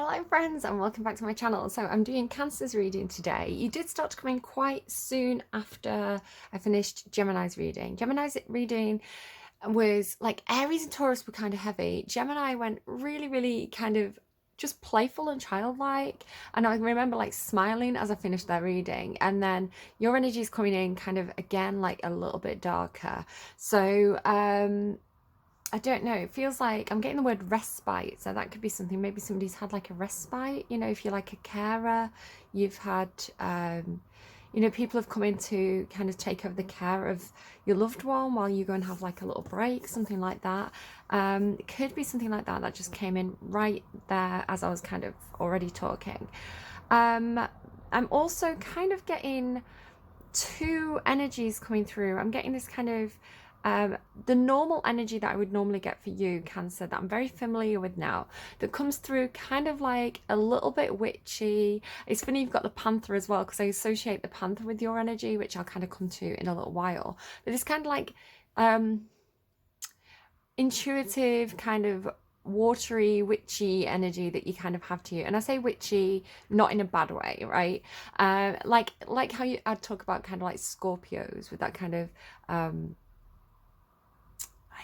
Hello friends and welcome back to my channel. So I'm doing Cancer's reading today. You did start to come in quite soon after I finished Gemini's reading. Gemini's reading was like Aries and Taurus were kind of heavy. Gemini went really kind of just playful and childlike, and I remember like smiling as I finished their reading. And then your energy is coming in kind of again like a little bit darker. So I don't know. It feels like I'm getting the word respite. So that could be something. Maybe somebody's had like a respite. You know, if you're like a carer, you've had, people have come in to kind of take over the care of your loved one while you go and have like a little break, something like that. It could be something like that that just came in right there as I was kind of already talking. I'm also kind of getting two energies coming through. I'm getting this kind of the normal energy that I would normally get for you, Cancer, that I'm very familiar with now, that comes through kind of like a little bit witchy. It's funny you've got the Panther as well, because I associate the Panther with your energy, which I'll kind of come to in a little while. But it's kind of like intuitive, kind of watery, witchy energy that you kind of have to you. And I say witchy not in a bad way, right? Like how I'd talk about kind of like Scorpios with that kind of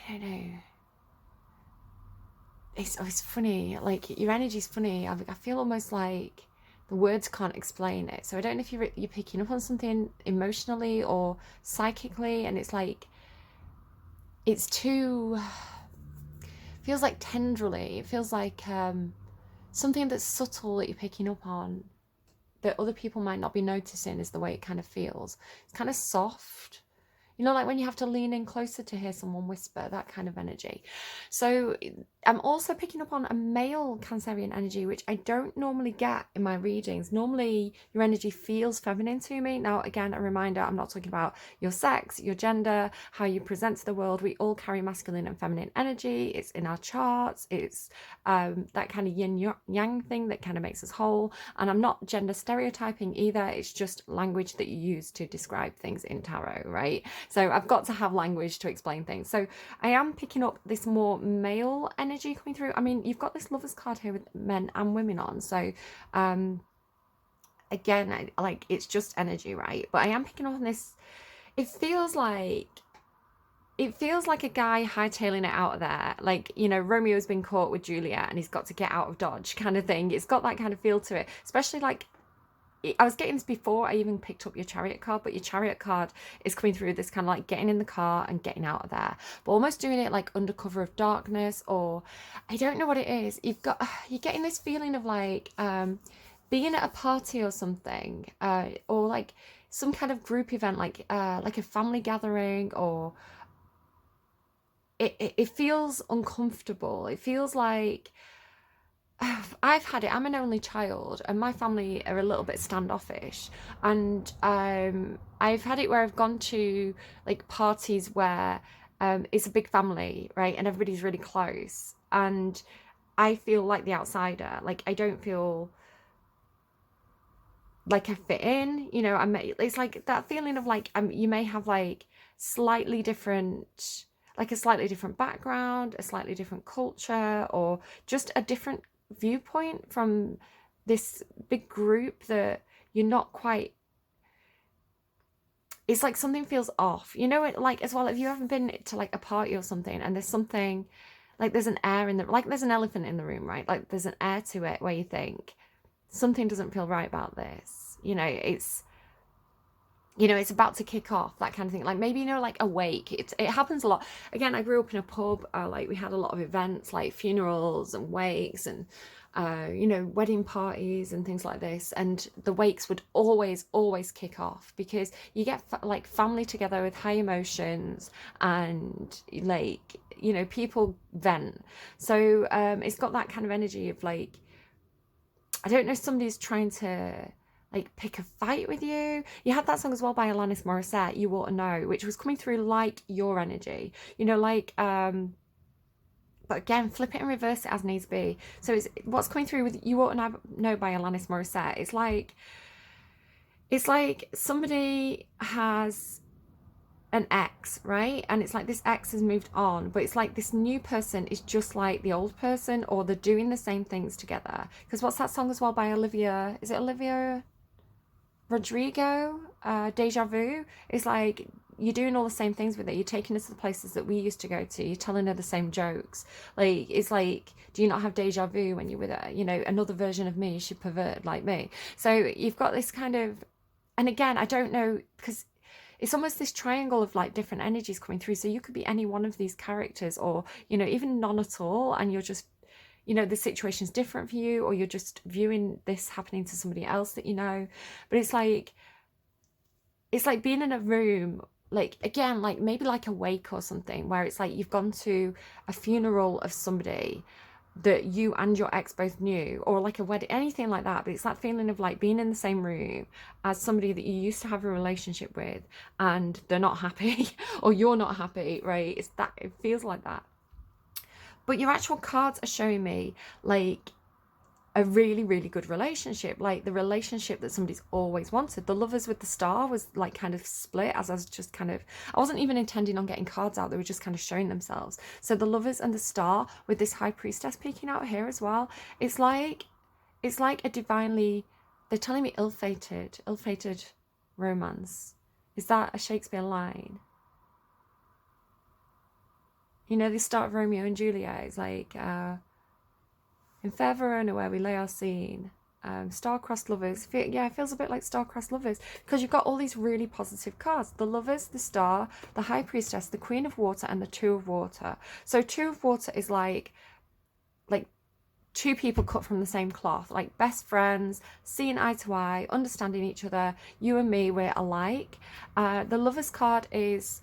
I don't know. It's funny. Like your energy's funny. I feel almost like the words can't explain it. So I don't know if you're picking up on something emotionally or psychically, and it's like it's too. Feels like tenderly. It feels like something that's subtle that you're picking up on that other people might not be noticing is the way it kind of feels. It's kind of soft. You know, like when you have to lean in closer to hear someone whisper, that kind of energy. So I'm also picking up on a male Cancerian energy, which I don't normally get in my readings. Normally, your energy feels feminine to me. Now, again, a reminder, I'm not talking about your sex, your gender, how you present to the world. We all carry masculine and feminine energy. It's in our charts. It's that kind of yin yang thing that kind of makes us whole. And I'm not gender stereotyping either. It's just language that you use to describe things in tarot, right? So I've got to have language to explain things. So I am picking up this more male energy coming through. I mean, you've got this Lovers card here with men and women on. So again, like it's just energy, right? But I am picking up on this. It feels like a guy hightailing it out of there. Like, you know, Romeo's been caught with Juliet and he's got to get out of Dodge kind of thing. It's got that kind of feel to it, especially like I was getting this before I even picked up your Chariot card, but your Chariot card is coming through this kind of like getting in the car and getting out of there, but almost doing it like under cover of darkness, or I don't know what it is. You're getting this feeling of like being at a party or something, or like some kind of group event, like a family gathering, or it feels uncomfortable. It feels like I've had it. I'm an only child, and my family are a little bit standoffish. And I've had it where I've gone to like parties where it's a big family, right, and everybody's really close, and I feel like the outsider. Like I don't feel like I fit in. You know, it's like that feeling of like you may have like slightly different. Like a slightly different background, a slightly different culture, or just a different viewpoint from this big group that you're not quite. It's like something feels off, you know. It like as well, if you haven't been to like a party or something and there's something like there's an air in the, like there's an elephant in the room, right? Like there's an air to it where you think something doesn't feel right about this, you know. It's about to kick off, that kind of thing. Like maybe, you know, like a wake. It happens a lot. Again, I grew up in a pub. Like we had a lot of events like funerals and wakes and, wedding parties and things like this. And the wakes would always kick off because you get like family together with high emotions and like, you know, people vent. So it's got that kind of energy of like, I don't know, somebody's trying to like pick a fight with you. You had that song as well by Alanis Morissette, You Ought to Know, which was coming through like your energy, you know, like but again, flip it and reverse it as needs be. So it's what's coming through with You Ought to Know by Alanis Morissette. It's like somebody has an ex, right? And it's like this ex has moved on, but it's like this new person is just like the old person, or they're doing the same things together. Because what's that song as well by Olivia? Is it Olivia Rodrigo? Deja Vu. It's like you're doing all the same things with it. You're taking us to the places that we used to go to. You're telling her the same jokes. Like, it's like, do you not have deja vu when you're with her? You know, another version of me, she perverted like me. So you've got this kind of, and again, I don't know, because it's almost this triangle of like different energies coming through. So you could be any one of these characters, or, you know, even none at all. And you're just, you know, the situation's different for you, or you're just viewing this happening to somebody else that you know. But it's like being in a room, like, again, like maybe like a wake or something, where it's like you've gone to a funeral of somebody that you and your ex both knew, or like a wedding, anything like that. But it's that feeling of like being in the same room as somebody that you used to have a relationship with, and they're not happy or you're not happy, right? It's that, it feels like that. But your actual cards are showing me like a really, really good relationship, like the relationship that somebody's always wanted. The Lovers with the Star was like kind of split, as I was just kind of, I wasn't even intending on getting cards out, they were just kind of showing themselves. So the Lovers and the Star with this High Priestess peeking out here as well. It's like a divinely, they're telling me ill-fated romance. Is that a Shakespeare line? You know, the start of Romeo and Juliet is like, in fair Verona, where we lay our scene, star-crossed lovers. Yeah, it feels a bit like star-crossed lovers, because you've got all these really positive cards. The Lovers, the Star, the High Priestess, the Queen of Water, and the Two of Water. So Two of Water is like two people cut from the same cloth, like best friends, seeing eye to eye, understanding each other. You and me, we're alike. The Lovers card is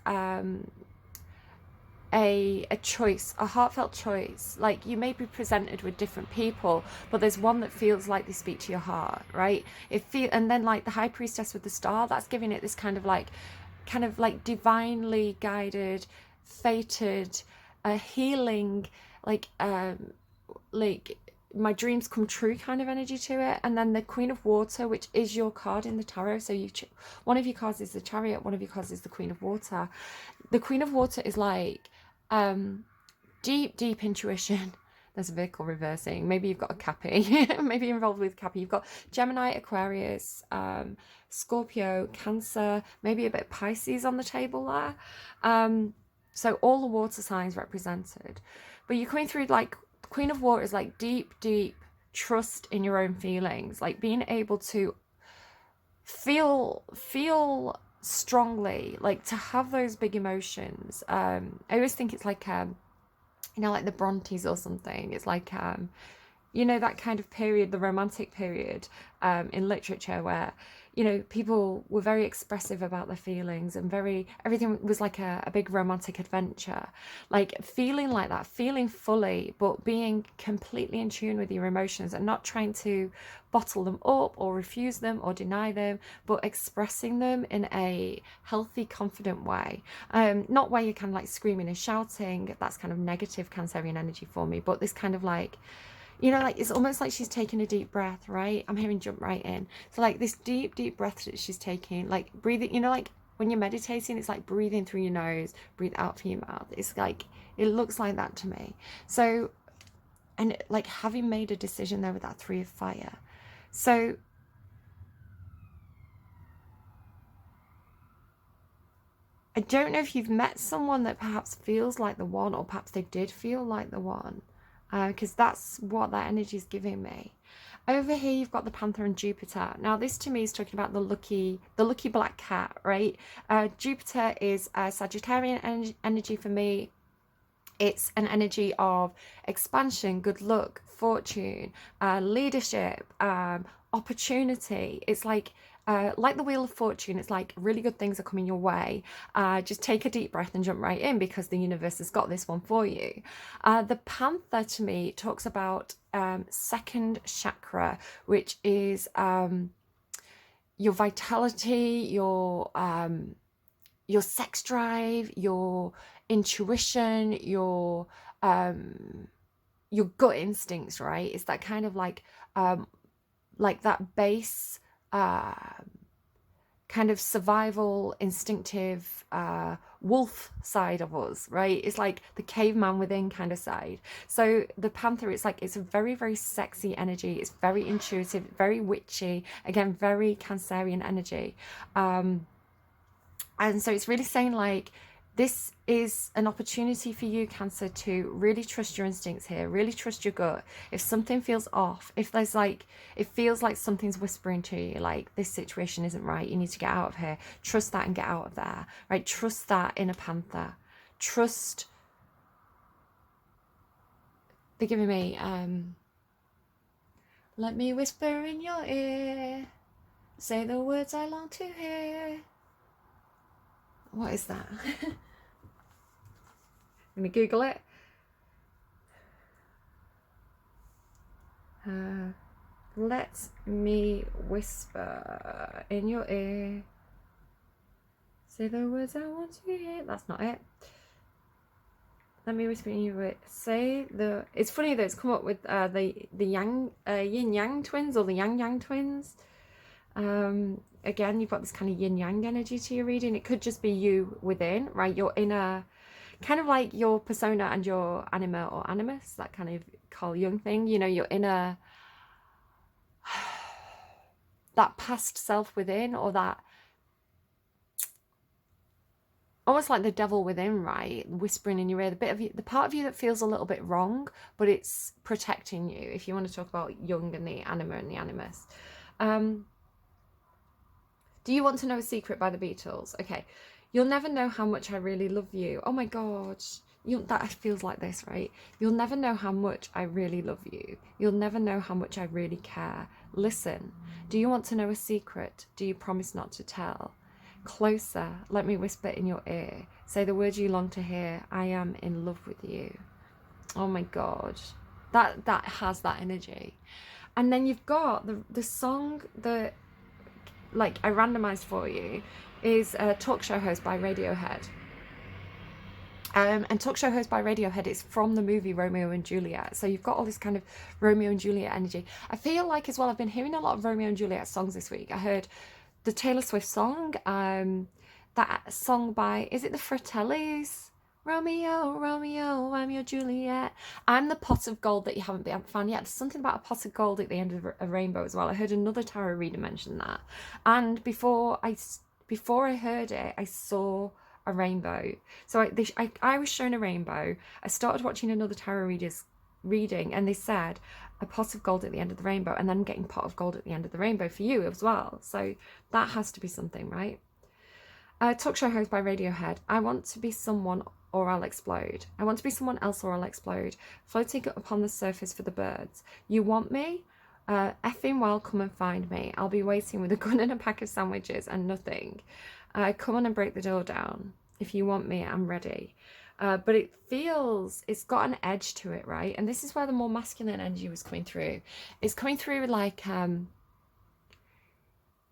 a choice, a heartfelt choice. Like, you may be presented with different people, but there's one that feels like they speak to your heart, right? And then like the High Priestess with the Star, that's giving it this kind of like divinely guided, fated, healing, like my dreams come true kind of energy to it. And then the Queen of Water, which is your card in the tarot. So one of your cards is the Chariot, one of your cards is the Queen of Water. The Queen of Water is like deep intuition. There's a vehicle reversing. Maybe you've got a Cappy. Maybe you're involved with Cappy. You've got Gemini, Aquarius, Scorpio, Cancer, maybe a bit of Pisces on the table there. So all the water signs represented. But you're coming through like Queen of Water is like deep trust in your own feelings, like being able to feel strongly, like to have those big emotions. I always think it's like you know, like the Brontes or something. It's like you know, that kind of period, the romantic period in literature, where, you know, people were very expressive about their feelings, and everything was like a big romantic adventure. Like feeling like that, feeling fully, but being completely in tune with your emotions, and not trying to bottle them up or refuse them or deny them, but expressing them in a healthy, confident way. Not where you're kind of like screaming and shouting. That's kind of negative Cancerian energy for me. But this kind of like, you know, like it's almost like she's taking a deep breath, right? I'm hearing jump right in. So like this deep breath that she's taking, like breathing, you know, like when you're meditating, it's like breathing through your nose, breathe out through your mouth. It's like, it looks like that to me. So, and like having made a decision there with that Three of Fire. So I don't know if you've met someone that perhaps feels like the one, or perhaps they did feel like the one, because that's what that energy is giving me. Over here, you've got the Panther and Jupiter. Now, this to me is talking about the lucky black cat, right? Jupiter is a Sagittarian energy for me. It's an energy of expansion, good luck, fortune, leadership, opportunity. It's like the Wheel of Fortune. It's like really good things are coming your way. Just take a deep breath and jump right in, because the universe has got this one for you. The Panther to me talks about second chakra, which is your vitality, your sex drive, your intuition, your gut instincts, right? It's that kind of like that base kind of survival, instinctive, wolf side of us, right? It's like the caveman within kind of side. So the panther, it's like, it's a very, very sexy energy. It's very intuitive, very witchy, again, very Cancerian energy. And so it's really saying like, this is an opportunity for you, Cancer, to really trust your instincts here, really trust your gut. If something feels off, if there's like, it feels like something's whispering to you, like this situation isn't right, you need to get out of here, trust that and get out of there, right? Trust that inner panther. Trust, they're giving me, let me whisper in your ear, say the words I long to hear. What is that? Let me Google it. Let me whisper in your ear, say the words I want to hear. That's not it. Let me whisper in your ear, say the... It's funny that it's come up with the Yin Yang Twins, or the Yang Yang Twins. Again, you've got this kind of yin yang energy to your reading. It could just be you within, right? Your inner, kind of like your persona and your anima or animus, that kind of Carl Jung thing, you know, your inner, that past self within, or that, almost like the devil within, right? Whispering in your ear, the bit of you, the part of you that feels a little bit wrong, but it's protecting you, if you want to talk about Jung and the anima and the animus. Do you want to know a secret by the Beatles? Okay. You'll never know how much I really love you. Oh my God. That feels like this, right? You'll never know how much I really love you. You'll never know how much I really care. Listen. Do you want to know a secret? Do you promise not to tell? Closer. Let me whisper in your ear. Say the words you long to hear. I am in love with you. Oh my God. That has that energy. And then you've got the song that, like, I randomized for you, is a talk show host by Radiohead. And talk show host by Radiohead is from the movie Romeo and Juliet. So you've got all this kind of Romeo and Juliet energy. I feel like as well, I've been hearing a lot of Romeo and Juliet songs this week. I heard the Taylor Swift song, that song by, is it the Fratellis? Romeo, Romeo, I'm your Juliet. I'm the pot of gold that you haven't found yet. There's something about a pot of gold at the end of a rainbow as well. I heard another tarot reader mention that. And before I heard it, I saw a rainbow. So I was shown a rainbow. I started watching another tarot reader's reading, and they said a pot of gold at the end of the rainbow, and then I'm getting pot of gold at the end of the rainbow for you as well. So that has to be something, right? Talk show host by Radiohead. I want to be someone or I'll explode. I want to be someone else or I'll explode. Floating upon the surface for the birds. You want me? Effing well, come and find me. I'll be waiting with a gun and a pack of sandwiches and nothing. Come on and break the door down. If you want me, I'm ready. But it feels, it's got an edge to it, right? And this is where the more masculine energy was coming through. It's coming through like,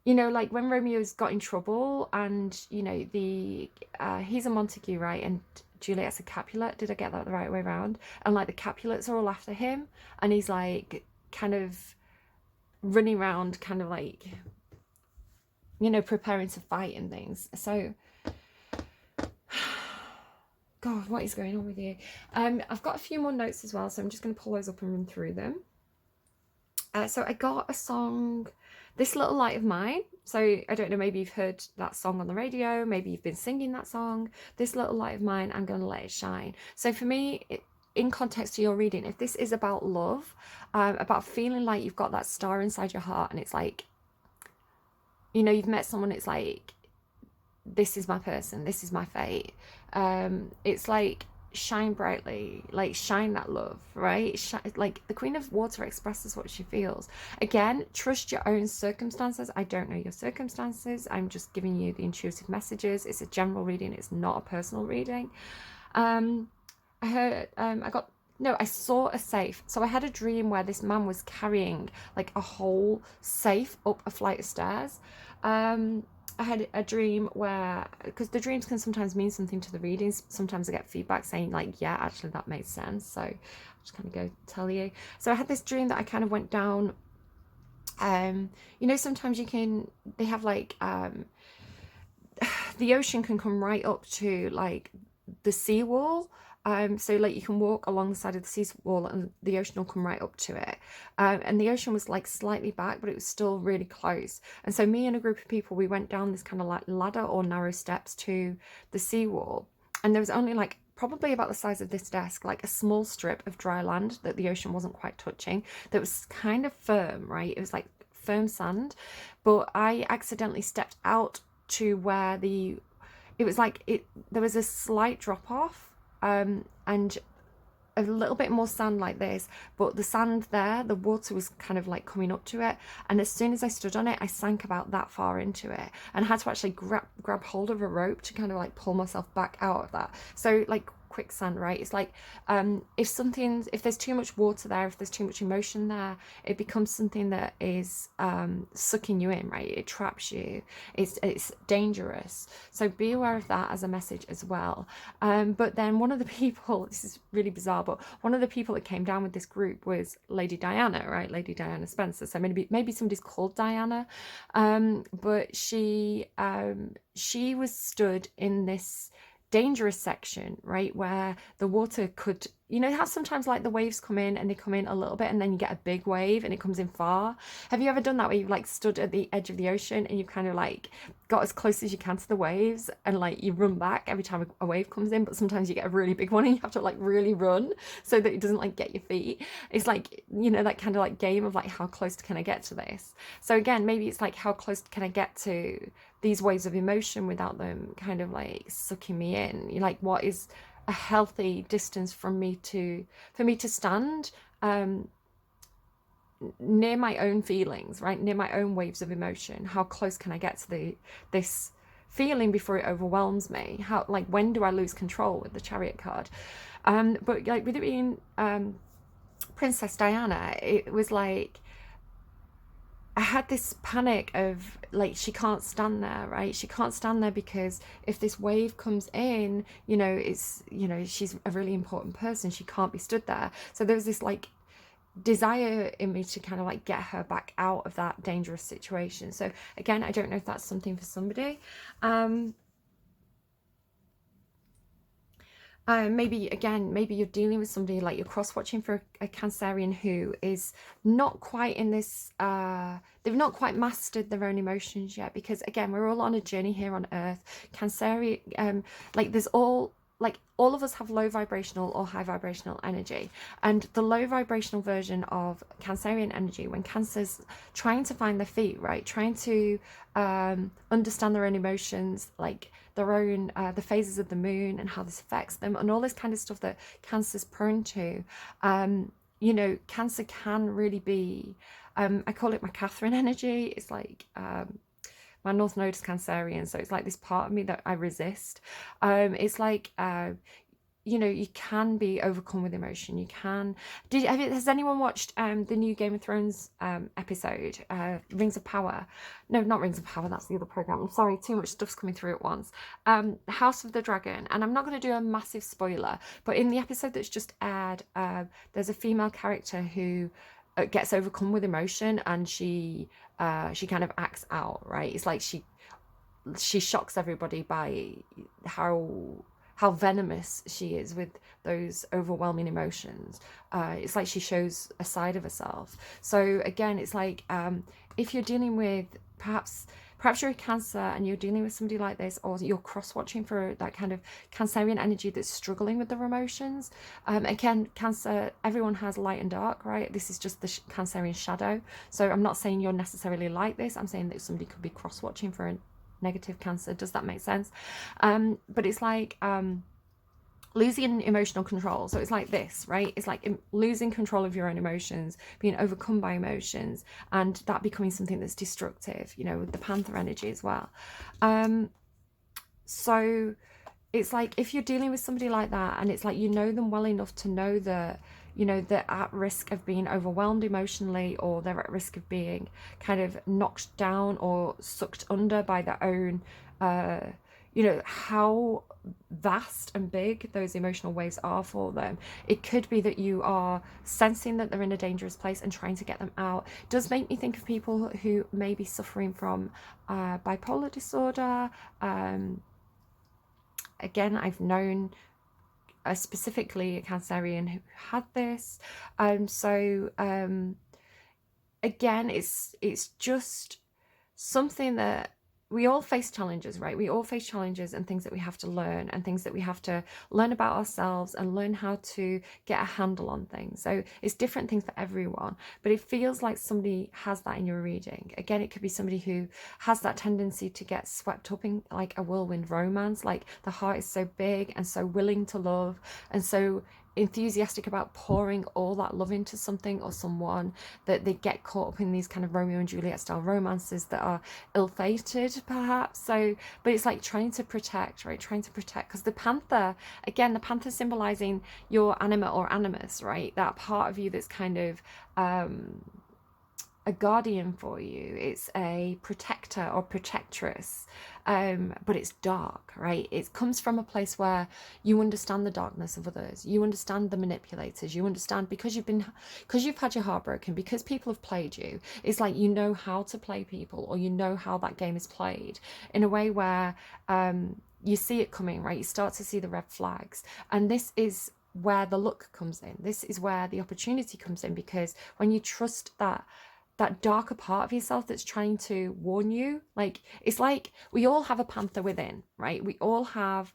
you know, like when Romeo's got in trouble and, you know, he's a Montague, right? And Juliet's a Capulet. Did I get that the right way around? And like the Capulets are all after him. And he's like kind of running around, kind of like, you know, preparing to fight and things. So, God, what is going on with you? I've got a few more notes as well, so I'm just going to pull those up and run through them. So I got a song, This Little Light of Mine. So I don't know, maybe you've heard that song on the radio, maybe you've been singing that song. This little light of mine, I'm going to let it shine. So for me, in context to your reading, if this is about love, about feeling like you've got that star inside your heart and it's like, you know, you've met someone, it's like, this is my person, this is my fate. It's like, shine brightly, like shine that love, right? Like the Queen of Water expresses what she feels. Again, trust your own circumstances. I don't know your circumstances. I'm just giving you the intuitive messages. It's a general reading. It's not a personal reading. I saw a safe. So I had a dream where this man was carrying like a whole safe up a flight of stairs. I had a dream where, because the dreams can sometimes mean something to the readings, sometimes I get feedback saying like, yeah, actually that made sense. So I'll just kind of go tell you. So I had this dream that I kind of went down You know, sometimes they have like, the ocean can come right up to like the seawall. So like you can walk along the side of the seawall and the ocean will come right up to it. And the ocean was like slightly back, but it was still really close. And so me and a group of people, we went down this kind of like ladder or narrow steps to the seawall. And there was only like probably about the size of this desk, like a small strip of dry land that the ocean wasn't quite touching, that was kind of firm, right? It was like firm sand. But I accidentally stepped out to where it was like there was a slight drop off, and a little bit more sand like this, but the sand there, the water was kind of like coming up to it, and as soon as I stood on it, I sank about that far into it and had to actually grab hold of a rope to kind of like pull myself back out of that. So like quicksand, right? It's like, if there's too much water there, if there's too much emotion there, it becomes something that is sucking you in, right? It traps you. It's dangerous. So be aware of that as a message as well. But then one of the people, this is really bizarre, but one of the people that came down with this group was Lady Diana, right? Lady Diana Spencer. So maybe somebody's called Diana, but she was stood in this dangerous section, right, where the water could, you know how sometimes like the waves come in and they come in a little bit and then you get a big wave and it comes in far? Have you ever done that where you've like stood at the edge of the ocean and you've kind of like got as close as you can to the waves and like you run back every time a wave comes in, but sometimes you get a really big one and you have to like really run so that it doesn't like get your feet? It's like, you know, that kind of like game of like, how close can I get to this? So again, maybe it's like, how close can I get to these waves of emotion without them kind of like sucking me in? Like, what is a healthy distance for me to stand near my own feelings, right, near my own waves of emotion? How close can I get to this feeling before it overwhelms me? How, like, when do I lose control with the Chariot card? But like with it being Princess Diana, it was like I had this panic of like, she can't stand there, right? She can't stand there because if this wave comes in, you know, it's, you know, she's a really important person. She can't be stood there. So there was this like desire in me to kind of like get her back out of that dangerous situation. So again, I don't know if that's something for somebody. Maybe you're dealing with somebody, like you're cross-watching for a Cancerian who is not quite in this, they've not quite mastered their own emotions yet, because again, we're all on a journey here on earth. Cancerian, all of us have low vibrational or high vibrational energy, and the low vibrational version of Cancerian energy, when Cancer's trying to find their feet, right, trying to understand their own emotions, like their own the phases of the moon and how this affects them and all this kind of stuff that Cancer's prone to, you know, Cancer can really be, I call it my Catherine energy. It's like my North Node is Cancerian, so it's like this part of me that I resist. It's like, you know, you can be overcome with emotion. You can. Has anyone watched the new Game of Thrones episode, Rings of Power? No, not Rings of Power. That's the other program. I'm sorry, too much stuff's coming through at once. House of the Dragon, and I'm not going to do a massive spoiler, but in the episode that's just aired, there's a female character who gets overcome with emotion, and she kind of acts out, right? It's like she shocks everybody by how venomous she is with those overwhelming emotions. It's like she shows a side of herself. So again, it's like, if you're dealing with perhaps you're a Cancer and you're dealing with somebody like this, or you're cross-watching for that kind of Cancerian energy that's struggling with their emotions. Again, Cancer, everyone has light and dark, right? This is just the Cancerian shadow. So I'm not saying you're necessarily like this. I'm saying that somebody could be cross-watching for a negative Cancer. Does that make sense? But it's like losing emotional control. So it's like this, right? It's like losing control of your own emotions, being overcome by emotions, and that becoming something that's destructive, you know, with the Panther energy as well. So it's like, if you're dealing with somebody like that, and it's like, you know them well enough to know that, you know, they're at risk of being overwhelmed emotionally, or they're at risk of being kind of knocked down or sucked under by their own, you know, how vast and big those emotional waves are for them. It could be that you are sensing that they're in a dangerous place and trying to get them out. It does make me think of people who may be suffering from bipolar disorder. Again, I've known specifically a Cancerian who had this. Again, it's just something that we all face challenges, right? We all face challenges and things that we have to learn, and things that we have to learn about ourselves and learn how to get a handle on things. So it's different things for everyone, but it feels like somebody has that in your reading. Again, it could be somebody who has that tendency to get swept up in like a whirlwind romance, like the heart is so big and so willing to love and so enthusiastic about pouring all that love into something or someone, that they get caught up in these kind of Romeo and Juliet style romances that are ill-fated perhaps. So but it's like trying to protect, right? Trying to protect, because the panther, again, the panther symbolizing your anima or animus, right? That part of you that's kind of a guardian for you. It's a protector or protectress, but it's dark, right? It comes from a place where you understand the darkness of others, you understand the manipulators, you understand because you've had your heart broken, because people have played you. It's like you know how to play people, or you know how that game is played in a way where you see it coming, right? You start to see the red flags, and this is where the luck comes in. This is where the opportunity comes in, because when you trust that darker part of yourself that's trying to warn you, like it's like we all have a panther within, right? We all have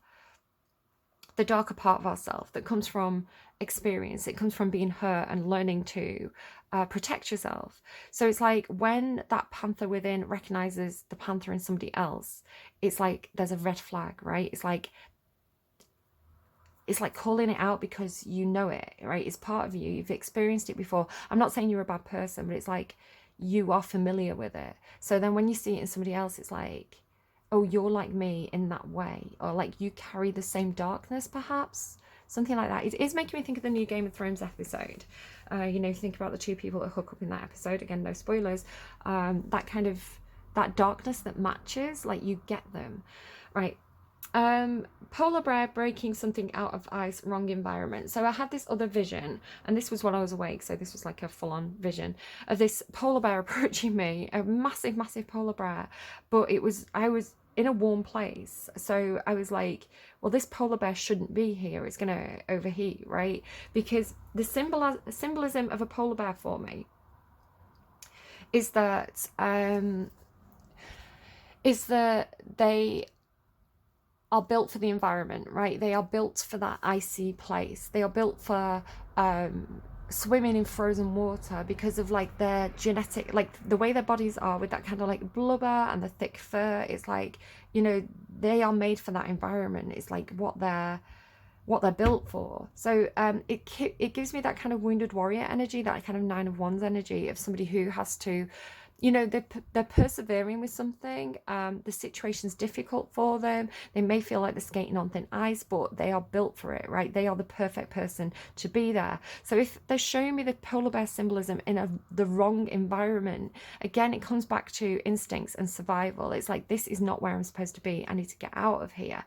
the darker part of ourselves that comes from experience. It comes from being hurt and learning to protect yourself. So it's like when that panther within recognizes the panther in somebody else, it's like there's a red flag, right? It's like calling it out because you know it, right? It's part of you. You've experienced it before. I'm not saying you're a bad person, but it's like you are familiar with it. So then when you see it in somebody else, it's like, oh, you're like me in that way, or like you carry the same darkness, perhaps. Something like that. It is making me think of the new Game of Thrones episode. You know, think about the two people that hook up in that episode. Again, no spoilers. That kind of, that darkness that matches, like you get them, right? Polar bear breaking something out of ice, wrong environment. So I had this other vision, and this was while I was awake, so this was like a full-on vision of this polar bear approaching me, a massive polar bear, but I was in a warm place, so I was like, well, this polar bear shouldn't be here, it's gonna overheat, right? Because the symbolism of a polar bear for me is that they are built for the environment, right? They are built for that icy place. They are built for swimming in frozen water because of like their genetic, like the way their bodies are with that kind of like blubber and the thick fur. It's like, you know, they are made for that environment. It's like what they're built for. So it gives me that kind of wounded warrior energy, that kind of Nine of Wands energy of somebody who has to, you know, they're persevering with something. The situation's difficult for them. They may feel like they're skating on thin ice, but they are built for it, right? They are the perfect person to be there. So if they're showing me the polar bear symbolism in the wrong environment, again, it comes back to instincts and survival. It's like, this is not where I'm supposed to be. I need to get out of here.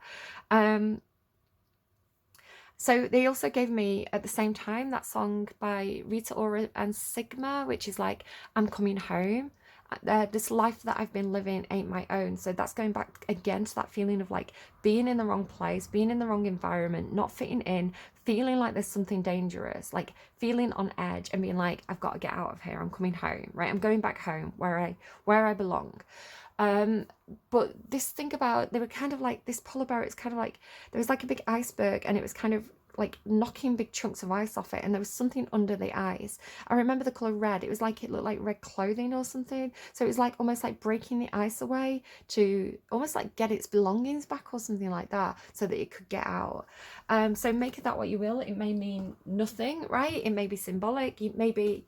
So they also gave me at the same time that song by Rita Ora and Sigma, which is like, I'm coming home. This life that I've been living ain't my own. So that's going back again to that feeling of like being in the wrong place, being in the wrong environment, not fitting in, feeling like there's something dangerous, like feeling on edge and being like, I've got to get out of here. I'm coming home, right? I'm going back home where I belong. But this thing about, they were kind of like this polar bear, it's kind of like there was like a big iceberg and it was kind of like knocking big chunks of ice off it, and there was something under the ice. I remember the color red. It was like, it looked like red clothing or something. So it was like almost like breaking the ice away to almost like get its belongings back or something like that, so that it could get out. So make of that what you will. It may mean nothing, right? It may be symbolic. It may be,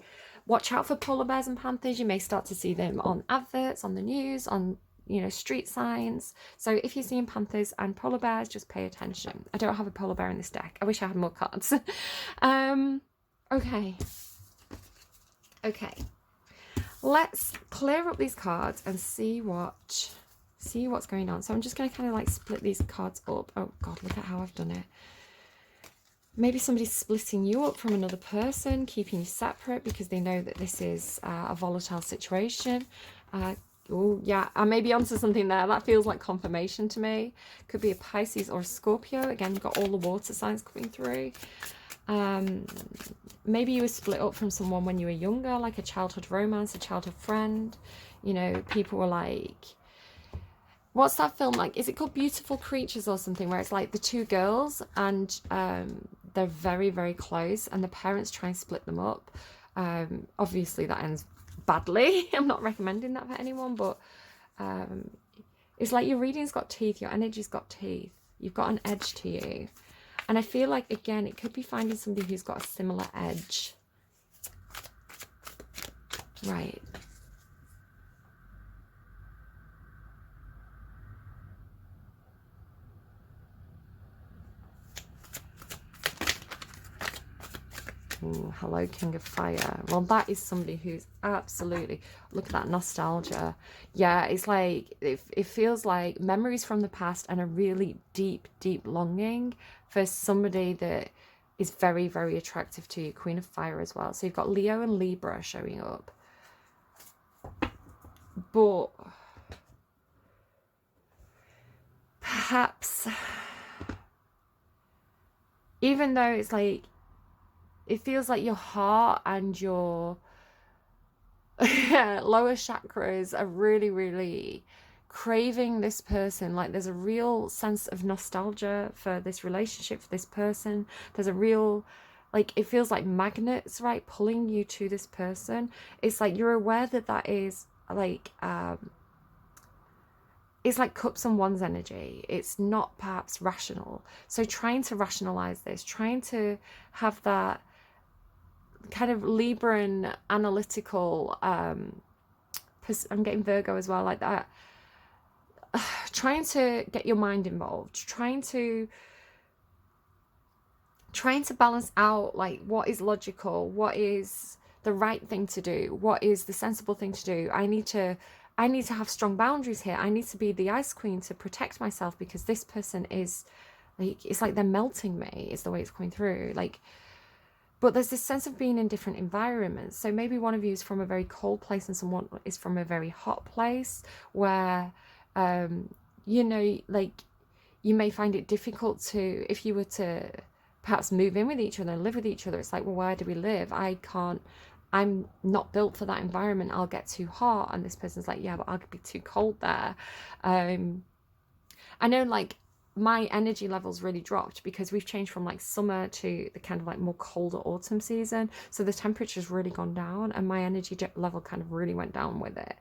watch out for polar bears and panthers. You may start to see them on adverts, on the news, on, you know, street signs. So if you're seeing panthers and polar bears, just pay attention. I don't have a polar bear in this deck. I wish I had more cards. Okay. Let's clear up these cards and see what see what's going on. So I'm just going to kind of like split these cards up. Oh God, look at how I've done it. Maybe somebody's splitting you up from another person, keeping you separate because they know that this is a volatile situation. Oh, yeah, I may be onto something there. That feels like confirmation to me. Could be a Pisces or a Scorpio. Again, you've got all the water signs coming through. Maybe you were split up from someone when you were younger, like a childhood romance, a childhood friend. You know, people were like... What's that film like? Is it called Beautiful Creatures or something? Where it's like the two girls and they're very, very close and the parents try and split them up. Obviously that ends badly. I'm not recommending that for anyone, but it's like your reading's got teeth, your energy's got teeth. You've got an edge to you. And I feel like, again, it could be finding somebody who's got a similar edge. Right. Ooh, hello, King of Fire. Well, that is somebody who's absolutely... Look at that nostalgia. Yeah, it's like... It feels like memories from the past and a really deep, deep longing for somebody that is very, very attractive to you. Queen of Fire as well. So you've got Leo and Libra showing up. But... perhaps... even though it's like... it feels like your heart and your lower chakras are really, really craving this person. Like there's a real sense of nostalgia for this relationship, for this person. There's a real, like, it feels like magnets, right, pulling you to this person. It's like you're aware that that is like, it's like cups and wands energy. It's not perhaps rational. So trying to rationalize this, trying to have that kind of Libran analytical, I'm getting Virgo as well, like that. Trying to get your mind involved, trying to balance out like what is logical, what is the right thing to do, what is the sensible thing to do. I need to have strong boundaries here. I need to be the ice queen to protect myself because this person is like, it's like they're melting me, is the way it's coming through. Like, but there's this sense of being in different environments. So maybe one of you is from a very cold place and someone is from a very hot place where, you know, like you may find it difficult to, if you were to perhaps move in with each other and live with each other, it's like, well, where do we live? I'm not built for that environment. I'll get too hot. And this person's like, yeah, but I'll be too cold there. I know like, my energy levels really dropped because we've changed from like summer to the kind of like more colder autumn season. So the temperature's really gone down and my energy level kind of really went down with it.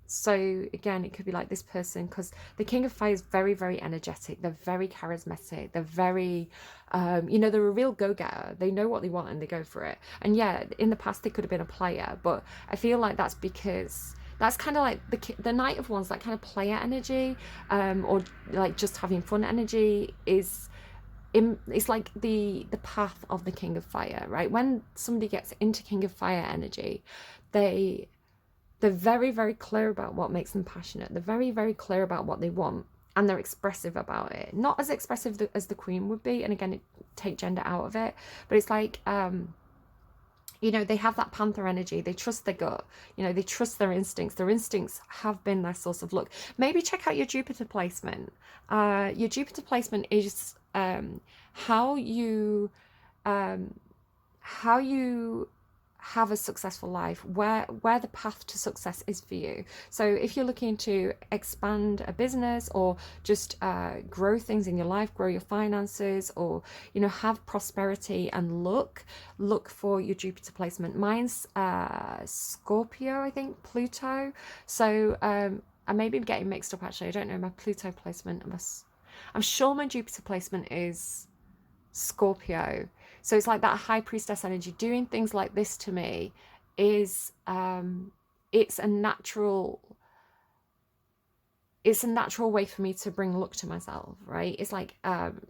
So again, it could be like this person, because the King of Fire is very, very energetic. They're very charismatic. They're very, you know, they're a real go-getter. They know what they want and they go for it. And yeah, in the past, they could have been a player, but I feel like that's because... that's kind of like the Knight of Wands, that kind of player energy, or like just having fun energy is... it's like the path of the King of Fire, right? When somebody gets into King of Fire energy, they're very, very clear about what makes them passionate. They're very, very clear about what they want, and they're expressive about it. Not as expressive as the Queen would be, and again, take gender out of it, but it's like, you know, they have that Panther energy. They trust their gut. You know, they trust their instincts. Their instincts have been their source of luck. Maybe check out your Jupiter placement. Your Jupiter placement is how you have a successful life, where the path to success is for you. So if you're looking to expand a business or just grow things in your life, grow your finances, or, you know, have prosperity and look for your Jupiter placement. Mine's Scorpio, I think, Pluto. So I may be getting mixed up actually. I don't know my Pluto placement. I'm sure my Jupiter placement is Scorpio. So it's like that high priestess energy. Doing things like this to me is it's a natural it's a natural way for me to bring luck to myself, right? It's like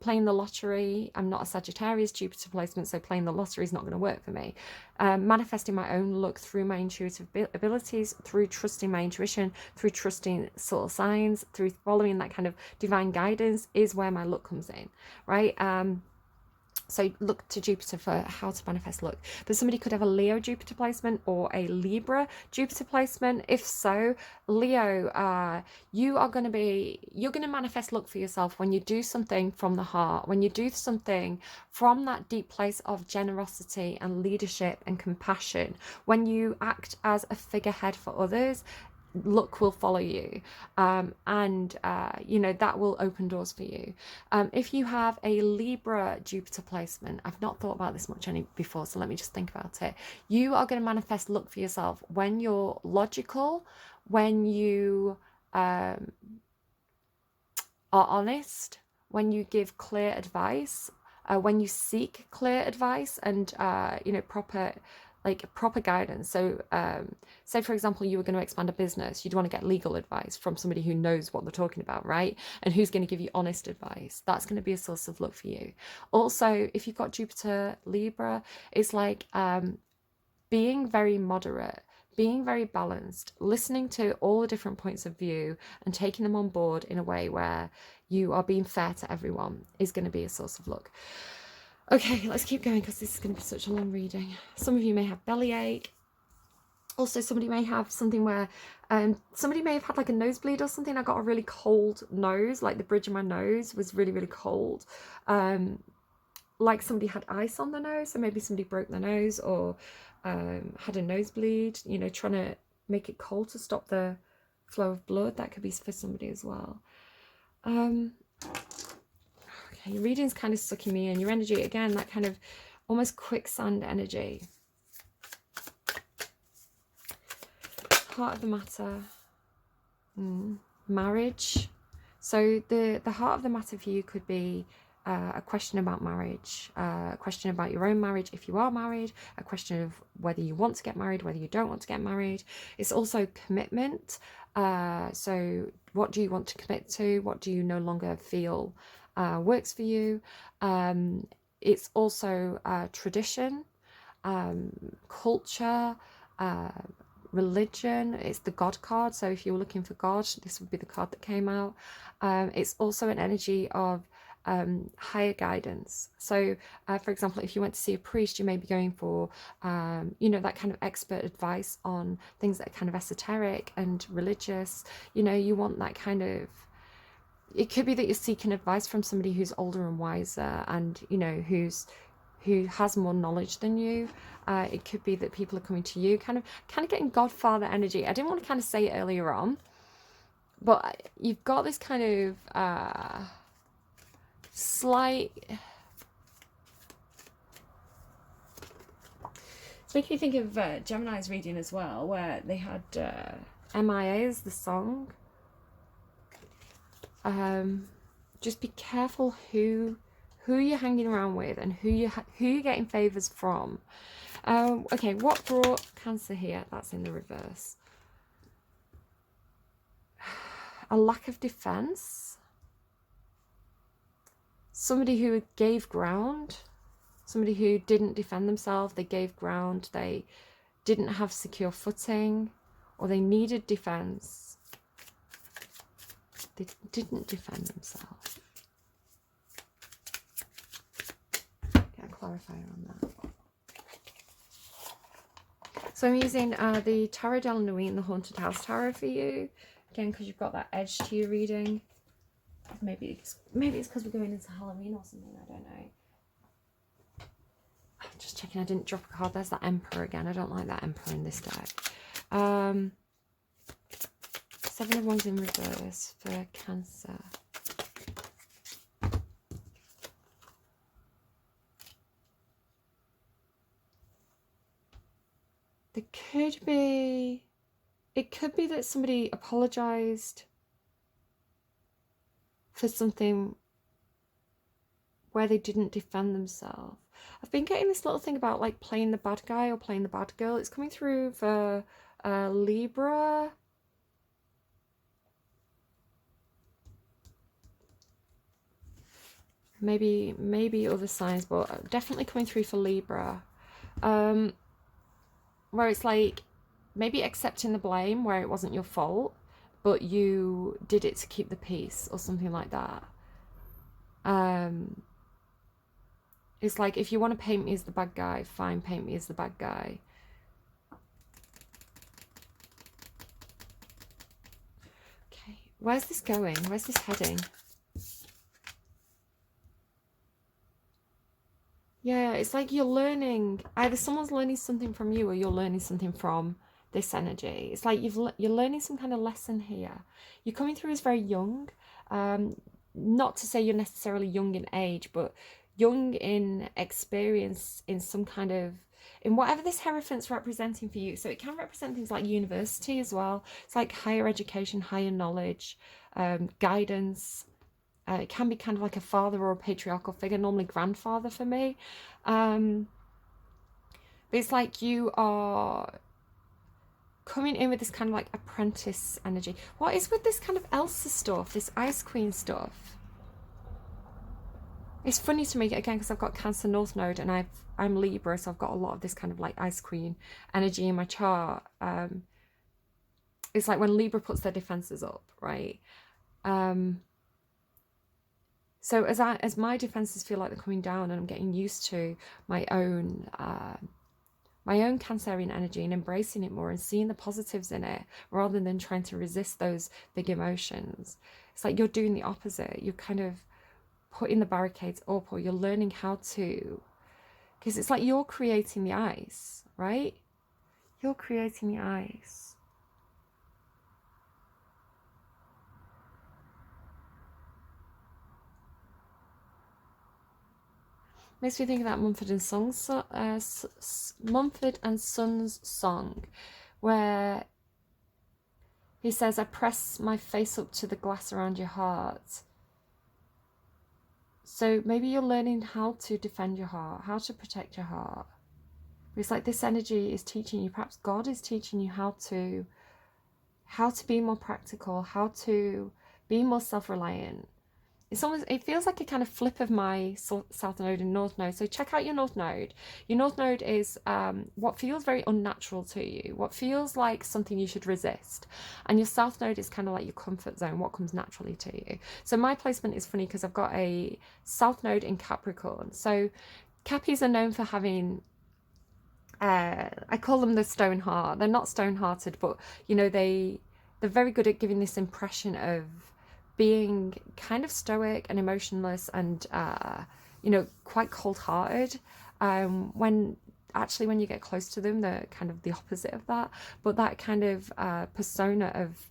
playing the lottery. I'm not a Sagittarius Jupiter placement, so playing the lottery is not going to work for me. Manifesting my own luck through my intuitive abilities, through trusting my intuition, through trusting subtle signs, through following that kind of divine guidance is where my luck comes in, right? So look to Jupiter for how to manifest luck. But somebody could have a Leo Jupiter placement or a Libra Jupiter placement. If so, Leo, you're going to manifest luck for yourself when you do something from the heart, when you do something from that deep place of generosity and leadership and compassion, when you act as a figurehead for others. Luck will follow you, and you know, that will open doors for you. If you have a Libra Jupiter placement, I've not thought about this much before, so let me just think about it. You are going to manifest luck for yourself when you're logical, when you are honest, when you give clear advice, when you seek clear advice and you know, proper guidance. So say for example you were going to expand a business, you'd want to get legal advice from somebody who knows what they're talking about, right? And who's going to give you honest advice. That's going to be a source of luck for you. Also, if you've got Jupiter Libra, it's like being very moderate, being very balanced, listening to all the different points of view and taking them on board in a way where you are being fair to everyone is going to be a source of luck. Okay, let's keep going because this is going to be such a long reading. Some of you may have bellyache. Also, somebody may have something where somebody may have had like a nosebleed or something. I got a really cold nose, like the bridge of my nose was really, really cold. Like somebody had ice on the nose, so maybe somebody broke their nose or had a nosebleed, you know, trying to make it cold to stop the flow of blood. That could be for somebody as well. Okay, your reading's kind of sucking me in. Your energy, again, that kind of almost quicksand energy. Heart of the matter. Marriage. So the heart of the matter for you could be a question about marriage, a question about your own marriage if you are married, a question of whether you want to get married, whether you don't want to get married. It's also commitment. So what do you want to commit to? What do you no longer feel works for you? It's also tradition, culture, religion. It's the God card. So if you're looking for God, this would be the card that came out. It's also an energy of higher guidance. So for example, if you went to see a priest, you may be going for you know, that kind of expert advice on things that are kind of esoteric and religious. You know, you want that kind of, it could be that you're seeking advice from somebody who's older and wiser and, you know, who has more knowledge than you. It could be that people are coming to you, kind of getting Godfather energy. I didn't want to kind of say it earlier on, but you've got this kind of slight, it's making me think of Gemini's reading as well, where they had MIA as the song. Just be careful who you're hanging around with and who you're getting favors from. Okay, what brought Cancer here? That's in the reverse. A lack of defense. Somebody who gave ground. Somebody who didn't defend themselves. They gave ground. They didn't have secure footing, or they needed defense. They didn't defend themselves. Get a clarifier on that. So I'm using the Tarot Del Nuit and the Haunted House Tarot for you. Again, because you've got that edge to your reading. Maybe it's because we're going into Halloween or something. I don't know. Just checking I didn't drop a card. There's that Emperor again. I don't like that Emperor in this deck. 7 of Wands in reverse for Cancer. It could be that somebody apologized for something where they didn't defend themselves. I've been getting this little thing about like playing the bad guy or playing the bad girl. It's coming through for Libra. maybe other signs, but definitely coming through for Libra. Where it's like maybe accepting the blame where it wasn't your fault, but you did it to keep the peace or something like that. It's like, if you want to paint me as the bad guy, fine, paint me as the bad guy. Okay, where's this going? Where's this heading? Yeah, it's like you're learning, either someone's learning something from you or you're learning something from this energy. It's like you're learning some kind of lesson here. You're coming through as very young. Not to say you're necessarily young in age, but young in experience, in some kind of, in whatever this Hierophant's representing for you. So it can represent things like university as well. It's like higher education, higher knowledge, guidance. It can be kind of like a father or a patriarchal figure, normally grandfather for me. But it's like you are coming in with this kind of like apprentice energy. What is with this kind of Elsa stuff, this Ice Queen stuff? It's funny to me, again, because I've got Cancer North Node and I'm Libra, so I've got a lot of this kind of like Ice Queen energy in my chart. It's like when Libra puts their defenses up, right? So as my defenses feel like they're coming down and I'm getting used to my own Cancerian energy and embracing it more and seeing the positives in it rather than trying to resist those big emotions. It's like you're doing the opposite. You're kind of putting the barricades up, or you're learning how to, because it's like you're creating the ice, right? You're creating the ice. Makes me think of that Mumford and Sons song, where he says, "I press my face up to the glass around your heart." So maybe you're learning how to defend your heart, how to protect your heart. It's like this energy is teaching you, perhaps God is teaching you how to be more practical, how to be more self-reliant. It feels like a kind of flip of my South Node and North Node. So check out your North Node. Your North Node is what feels very unnatural to you, what feels like something you should resist. And your South Node is kind of like your comfort zone, what comes naturally to you. So my placement is funny because I've got a South Node in Capricorn. So Cappies are known for having, I call them the stone heart. They're not stone-hearted, but, you know, they're very good at giving this impression of being kind of stoic and emotionless and, you know, quite cold-hearted. When you get close to them, they're kind of the opposite of that. But that kind of persona of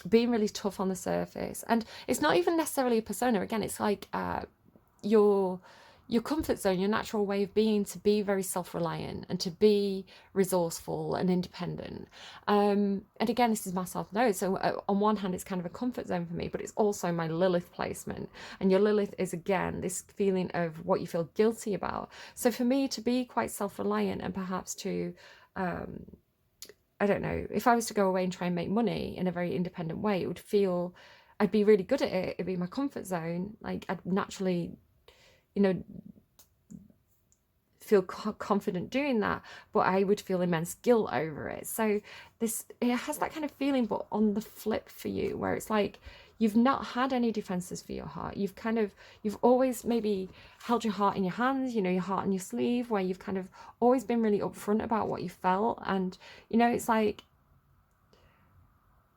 being really tough on the surface. And it's not even necessarily a persona. Again, it's like your comfort zone, your natural way of being, to be very self-reliant and to be resourceful and independent. And again, this is my South Node. So on one hand, it's kind of a comfort zone for me, but it's also my Lilith placement. And your Lilith is, again, this feeling of what you feel guilty about. So for me to be quite self-reliant and perhaps to, I don't know, if I was to go away and try and make money in a very independent way, it would feel, I'd be really good at it. It'd be my comfort zone. Like I'd naturally, you know, feel confident doing that, but I would feel immense guilt over it. So it has that kind of feeling, but on the flip for you, where it's like you've not had any defenses for your heart. You've always maybe held your heart in your hands, you know, your heart on your sleeve, where you've kind of always been really upfront about what you felt. And, you know, it's like,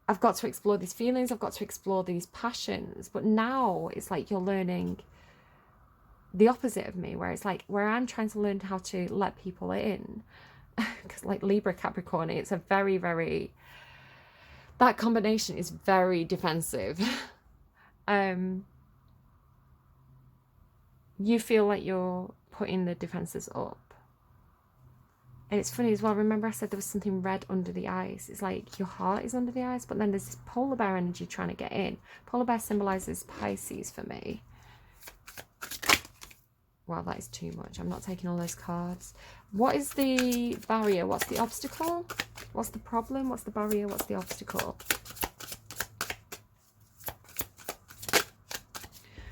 I've got to explore these feelings, I've got to explore these passions. But now it's like you're learning the opposite of me, where it's like, where I'm trying to learn how to let people in, because like Libra Capricorn, it's a very, very, that combination is very defensive. You feel like you're putting the defenses up. And it's funny as well, remember I said there was something red under the ice? It's like your heart is under the ice, but then there's this polar bear energy trying to get in. Polar bear symbolizes Pisces for me. Wow, that is too much. I'm not taking all those cards. What is the barrier? What's the obstacle? What's the problem? What's the barrier? What's the obstacle?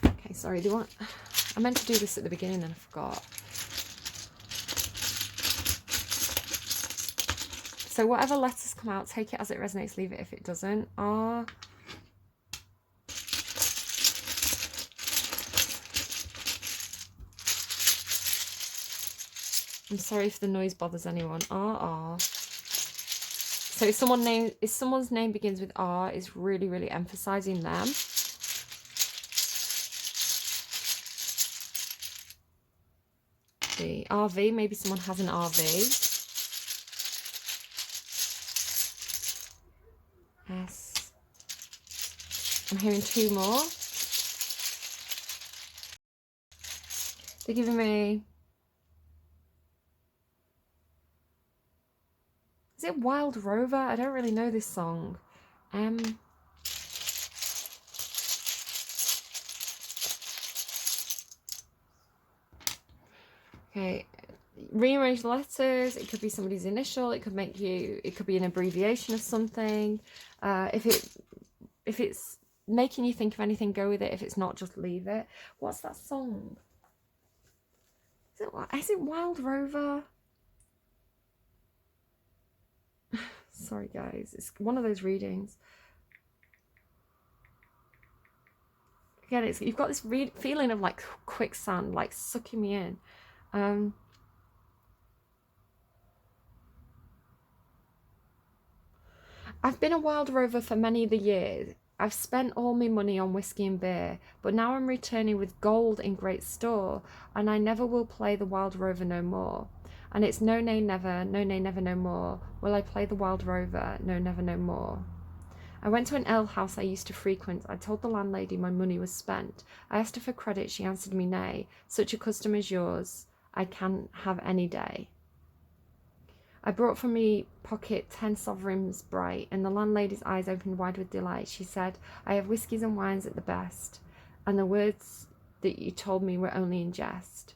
Okay, sorry. I meant to do this at the beginning and I forgot. So whatever letters come out, take it as it resonates, leave it if it doesn't. R. I'm sorry if the noise bothers anyone. R. So if someone's name begins with R, it's really, really emphasizing them. The RV, maybe someone has an RV. S. I'm hearing 2 more. They're giving me... Is it Wild Rover? I don't really know this song. Okay, rearrange the letters. It could be somebody's initial. It could make you. It could be an abbreviation of something. If it's making you think of anything, go with it. If it's not, just leave it. What's that song? Is it Wild Rover? Sorry guys, it's one of those readings. Again, you've got this feeling of like quicksand, like sucking me in. I've been a wild rover for many of the years. I've spent all my money on whiskey and beer, but now I'm returning with gold in great store, and I never will play the wild rover no more. And it's no nay never, no nay never no more, will I play the wild rover, no never no more. I went to an alehouse I used to frequent. I told the landlady my money was spent. I asked her for credit, she answered me nay. Such a custom as yours I can have any day. I brought from me pocket 10 sovereigns bright, and the landlady's eyes opened wide with delight. She said, I have whiskies and wines at the best, and the words that you told me were only in jest.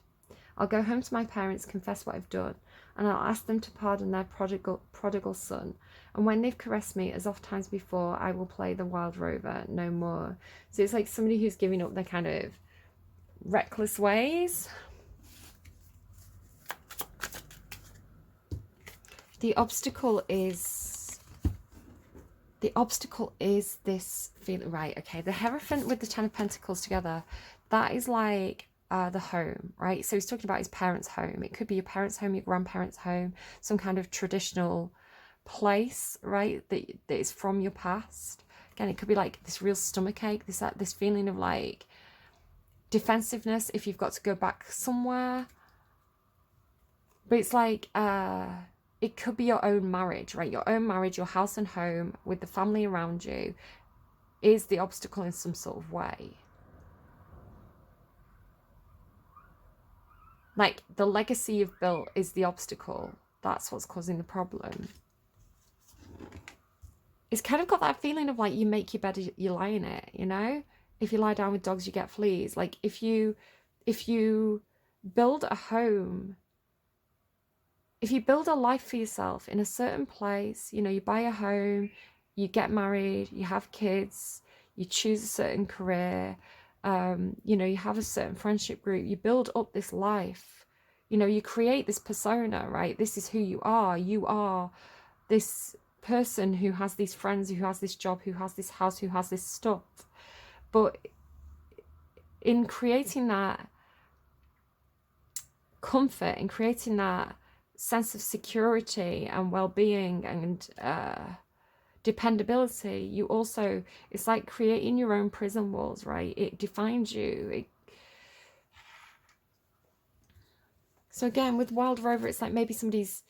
I'll go home to my parents, confess what I've done, and I'll ask them to pardon their prodigal son. And when they've caressed me, as oft times before, I will play the wild rover no more. So it's like somebody who's giving up their kind of reckless ways. The obstacle is this feeling, right? Okay, the Hierophant with the 10 of Pentacles together, that is like the home, right? So he's talking about his parents' home. It could be your parents' home, your grandparents' home, some kind of traditional place, right? That is from your past. Again, it could be like this real stomachache, this feeling of like defensiveness if you've got to go back somewhere. But it's like it could be your own marriage, right? Your own marriage, your house and home with the family around you is the obstacle in some sort of way. Like the legacy you've built is the obstacle. That's what's causing the problem. It's kind of got that feeling of like you make your bed, you lie in it, you know? If you lie down with dogs, you get fleas. Like if you build a home, if you build a life for yourself in a certain place, you know, you buy a home, you get married, you have kids, you choose a certain career, you know, you have a certain friendship group, you build up this life, you know, you create this persona, right? This is who you are. You are this person who has these friends, who has this job, who has this house, who has this stuff. But in creating that comfort, in creating that sense of security and well-being and dependability, you also, it's like creating your own prison walls, right? It defines you. So again, with Wild Rover, it's like maybe somebody's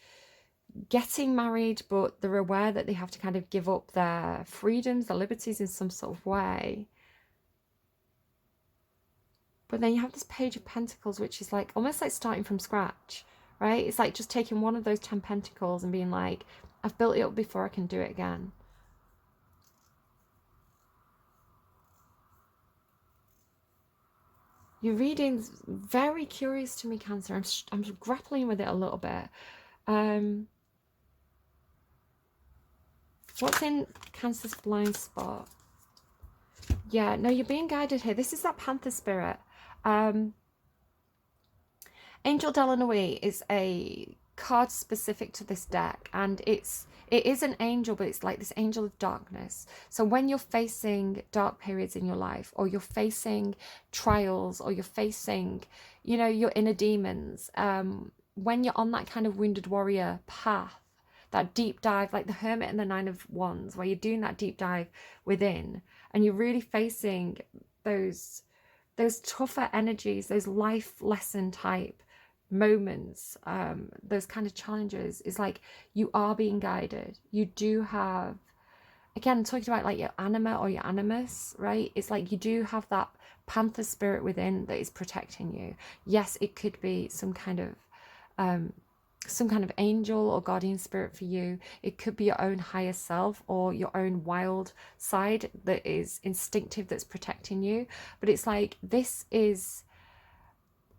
getting married, but they're aware that they have to kind of give up their freedoms, their liberties in some sort of way. But then you have this Page of Pentacles, which is like almost like starting from scratch, right? It's like just taking one of those 10 pentacles and being like, I've built it up before, I can do it again. Your reading's very curious to me, Cancer. I'm grappling with it a little bit. What's in Cancer's blind spot? Yeah, no, you're being guided here. This is that Panther spirit. Angel Delannoy is a card specific to this deck, and it is an angel, but it's like this angel of darkness. So when you're facing dark periods in your life, or you're facing trials, or you're facing, you know, your inner demons, when you're on that kind of wounded warrior path, that deep dive, like the Hermit and the Nine of Wands, where you're doing that deep dive within, and you're really facing those tougher energies, those life lesson type moments, those kind of challenges, is like you are being guided. You do have, again, talking about like your anima or your animus, right? It's like you do have that panther spirit within that is protecting you. Yes, it could be some kind of angel or guardian spirit for you. It could be your own higher self or your own wild side that is instinctive, that's protecting you. But it's like, this is,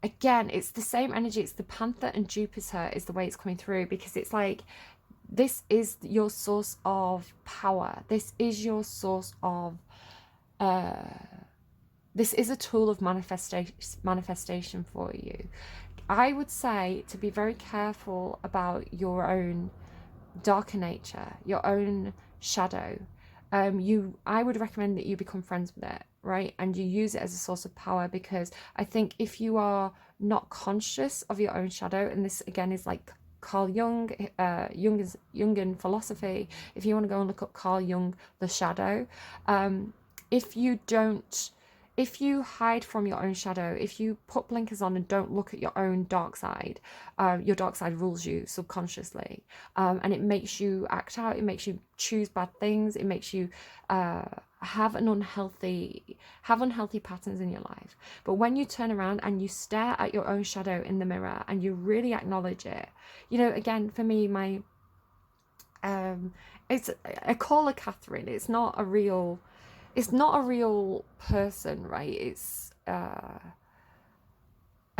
again, it's the same energy. It's the panther and Jupiter is the way it's coming through, because it's like, this is your source of power. This is your source of this is a tool of manifestation for you. I would say to be very careful about your own darker nature, your own shadow. I would recommend that you become friends with it, right? And you use it as a source of power, because I think if you are not conscious of your own shadow, and this again is like Carl Jung, Jungian philosophy. If you want to go and look up Carl Jung, The Shadow, if you hide from your own shadow, if you put blinkers on and don't look at your own dark side, your dark side rules you subconsciously, and it makes you act out, it makes you choose bad things, it makes you have unhealthy patterns in your life. But when you turn around and you stare at your own shadow in the mirror and you really acknowledge it, you know, again, for me, my it's, I call her Catherine. It's not a real person, right? It's I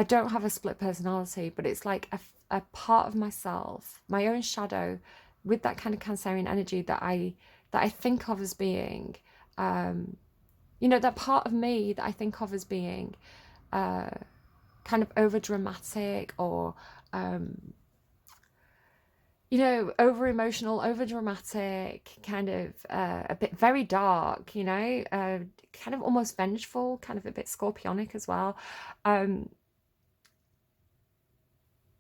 don't have a split personality, but it's like a part of myself, my own shadow, with that kind of Cancerian energy that I think of as being, you know, that part of me that I think of as being kind of over dramatic, or you know, over emotional, over dramatic, kind of a bit very dark, you know, kind of almost vengeful, kind of a bit scorpionic as well. And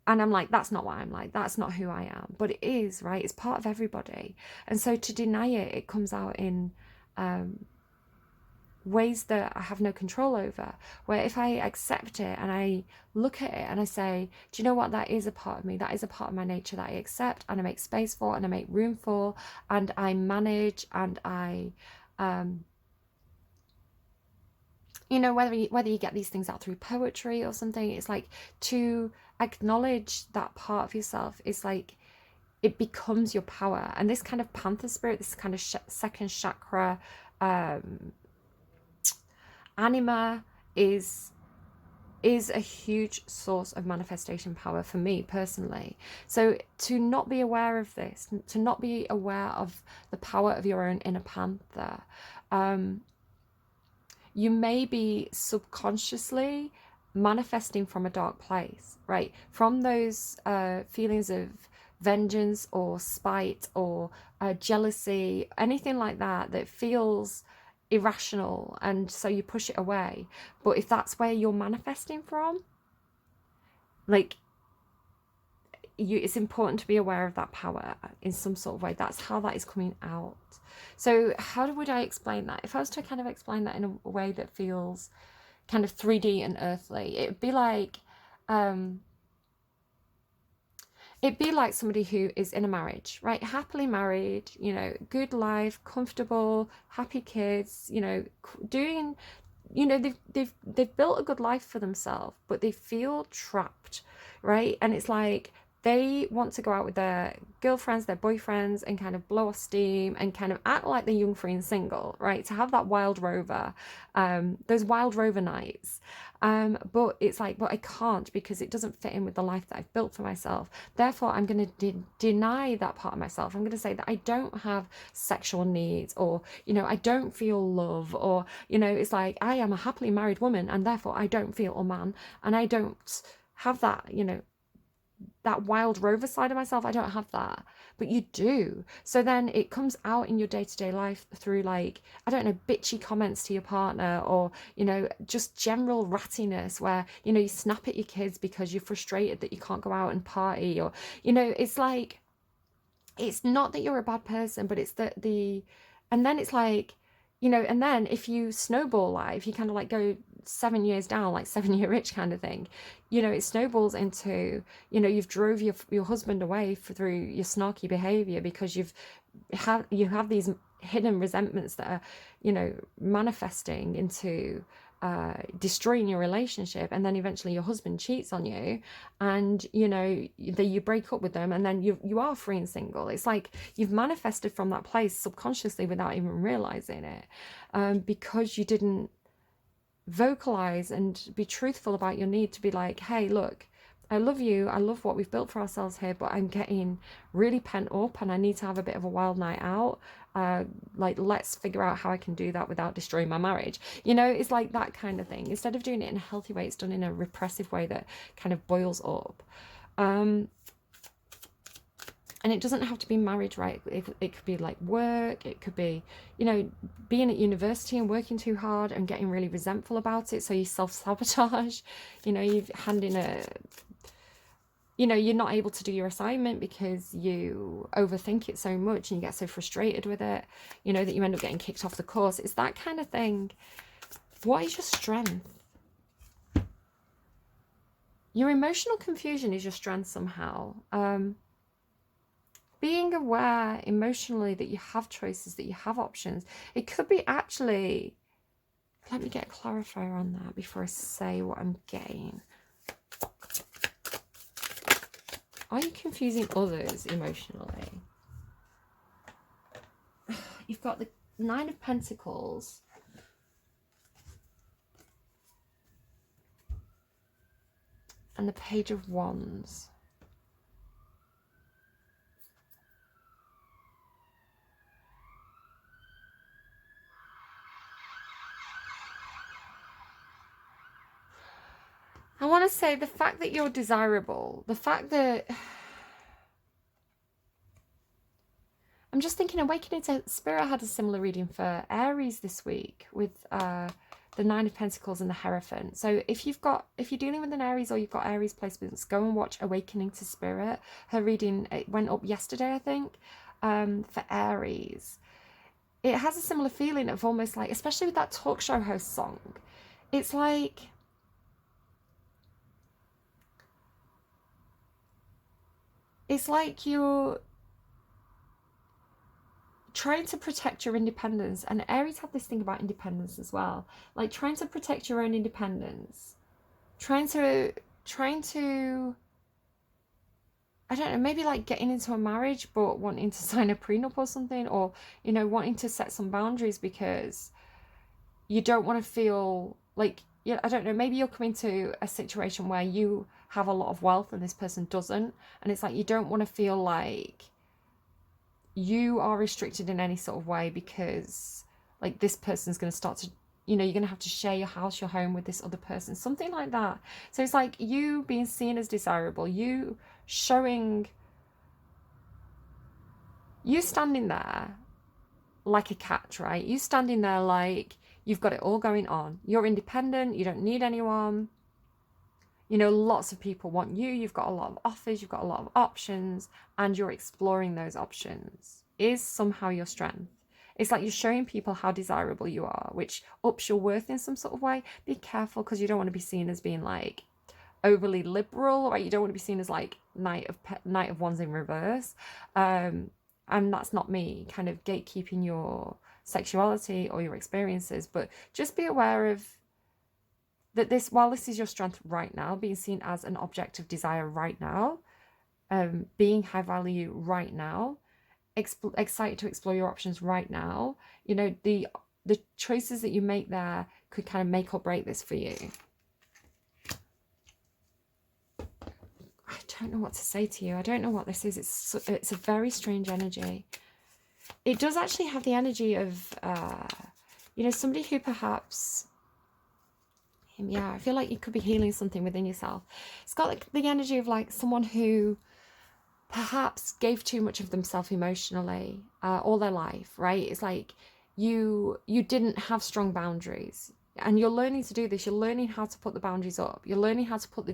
I'm like, that's not what I'm like. That's not who I am. But it is, right? It's part of everybody. And so to deny it, it comes out in ways that I have no control over, where if I accept it and I look at it and I say, do you know what, that is a part of me, that is a part of my nature that I accept and I make space for and I make room for, and I manage, and I you know, whether you get these things out through poetry or something, it's like to acknowledge that part of yourself is like, it becomes your power. And this kind of panther spirit, this kind of second chakra anima is a huge source of manifestation power for me personally. So to not be aware of this, to not be aware of the power of your own inner panther, you may be subconsciously manifesting from a dark place, right? From those feelings of vengeance or spite or jealousy, anything like that, that feels irrational, and so you push it away. But if that's where you're manifesting from, like, it's important to be aware of that power in some sort of way. That's how that is coming out. So how would I explain that? If I was to kind of explain that in a way that feels kind of 3D and earthly, it'd be like somebody who is in a marriage, right? Happily married, you know, good life, comfortable, happy kids, you know, doing, you know, they've built a good life for themselves, but they feel trapped, right? And it's like they want to go out with their girlfriends, their boyfriends, and kind of blow off steam and kind of act like they're young, free and single, right? To have that wild rover, those wild rover nights. But it's like, well, I can't, because it doesn't fit in with the life that I've built for myself. Therefore, I'm going to deny that part of myself. I'm going to say that I don't have sexual needs, or, you know, I don't feel love, or, you know, it's like I am a happily married woman and therefore I don't feel a man, and I don't have that, you know, that wild rover side of myself. I don't have that, but you do. So then it comes out in your day-to-day life through, like, I don't know, bitchy comments to your partner, or, you know, just general rattiness where, you know, you snap at your kids because you're frustrated that you can't go out and party, or, you know, it's like, it's not that you're a bad person, but it's that and then it's like, you know, and then if you snowball life, you kind of like go 7 years down, like 7 Year Itch kind of thing, you know, it snowballs into, you know, you've drove your husband away through your snarky behavior because you have these hidden resentments that are, you know, manifesting into destroying your relationship, and then eventually your husband cheats on you, and you know that you break up with them, and then you are free and single. It's like you've manifested from that place subconsciously without even realizing it, because you didn't vocalize and be truthful about your need to be like, hey, look, I love you, I love what we've built for ourselves here, but I'm getting really pent up and I need to have a bit of a wild night out. Like, let's figure out how I can do that without destroying my marriage. You know, it's like that kind of thing. Instead of doing it in a healthy way, it's done in a repressive way that kind of boils up. And it doesn't have to be marriage, right? It could be like work. It could be, you know, being at university and working too hard and getting really resentful about it. So you self-sabotage, you know, you're handing you know, you're not able to do your assignment because you overthink it so much and you get so frustrated with it, you know, that you end up getting kicked off the course. It's that kind of thing. What is your strength? Your emotional confusion is your strength somehow. Being aware emotionally that you have choices, that you have options. It could be actually, let me get a clarifier on that before I say what I'm getting. Are you confusing others emotionally? You've got the Nine of Pentacles. And the Page of Wands. I want to say the fact that you're desirable, the fact that... I'm just thinking Awakening to Spirit had a similar reading for Aries this week with the Nine of Pentacles and the Hierophant. So if you're dealing with an Aries or you've got Aries placements, go and watch Awakening to Spirit. Her reading, it went up yesterday, I think, for Aries. It has a similar feeling of almost like, especially with that talk show host song, it's like... It's like you're trying to protect your independence, and Aries have this thing about independence as well, like trying to protect your own independence, trying to I don't know, maybe like getting into a marriage but wanting to sign a prenup or something, or, you know, wanting to set some boundaries because you don't want to feel like, yeah, I don't know, maybe you're coming to a situation where you have a lot of wealth and this person doesn't, and it's like you don't want to feel like you are restricted in any sort of way because, like, this person's going to start to, you know, you're going to have to share your house, your home with this other person, something like that. So it's like you being seen as desirable, you showing, you standing there like a cat, right? You standing there like you've got it all going on. You're independent, you don't need anyone. You know, lots of people want you. You've got a lot of offers, you've got a lot of options, and you're exploring those options. Is somehow your strength. It's like you're showing people how desirable you are, which ups your worth in some sort of way. Be careful, because you don't want to be seen as being like overly liberal, right? You don't want to be seen as like Knight of Wands in reverse. And that's not me kind of gatekeeping your sexuality or your experiences, but just be aware of that while this is your strength right now, being seen as an object of desire right now, being high value right now, excited to explore your options right now, you know, the choices that you make there could kind of make or break this for you. I don't know what to say to you. I don't know what this is. It's a very strange energy. It does actually have the energy of, you know, somebody who perhaps... Yeah, I feel like you could be healing something within yourself. It's got like the energy of like someone who perhaps gave too much of themselves emotionally all their life, right? It's like you didn't have strong boundaries, and you're learning to do this. You're learning how to put the boundaries up. You're learning how to put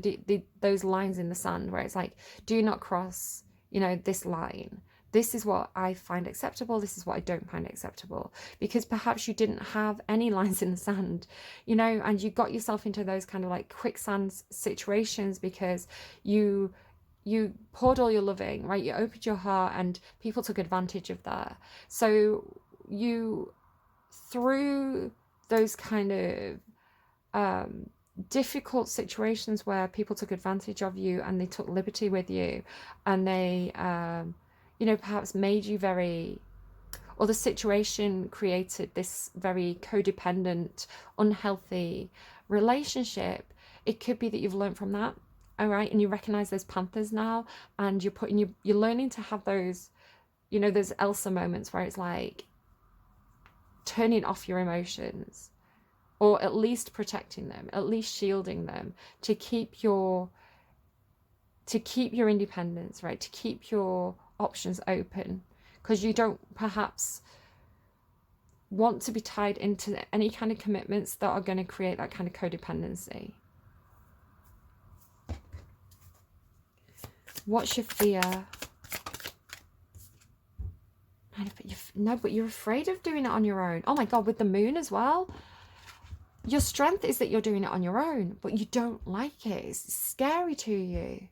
those lines in the sand where it's like, do not cross, this line. This is what I find acceptable. This is what I don't find acceptable. Because perhaps you didn't have any lines in the sand, and you got yourself into those kind of like quicksand situations because you poured all your loving, right? You opened your heart and people took advantage of that. So you, through those kind of difficult situations where people took advantage of you and they took liberty with you, and they, perhaps made you very, or the situation created this very codependent, unhealthy relationship. It could be that you've learned from that, all right, and you recognize those panthers now, and you're learning to have those, those Elsa moments where it's like turning off your emotions, or at least protecting them, at least shielding them, to keep your independence, right? To keep your options open, because you don't perhaps want to be tied into any kind of commitments that are going to create that kind of codependency. What's your fear? No, but you're afraid of doing it on your own. Oh my God, with the moon as well. Your strength is that you're doing it on your own, but you don't like it. It's scary to you.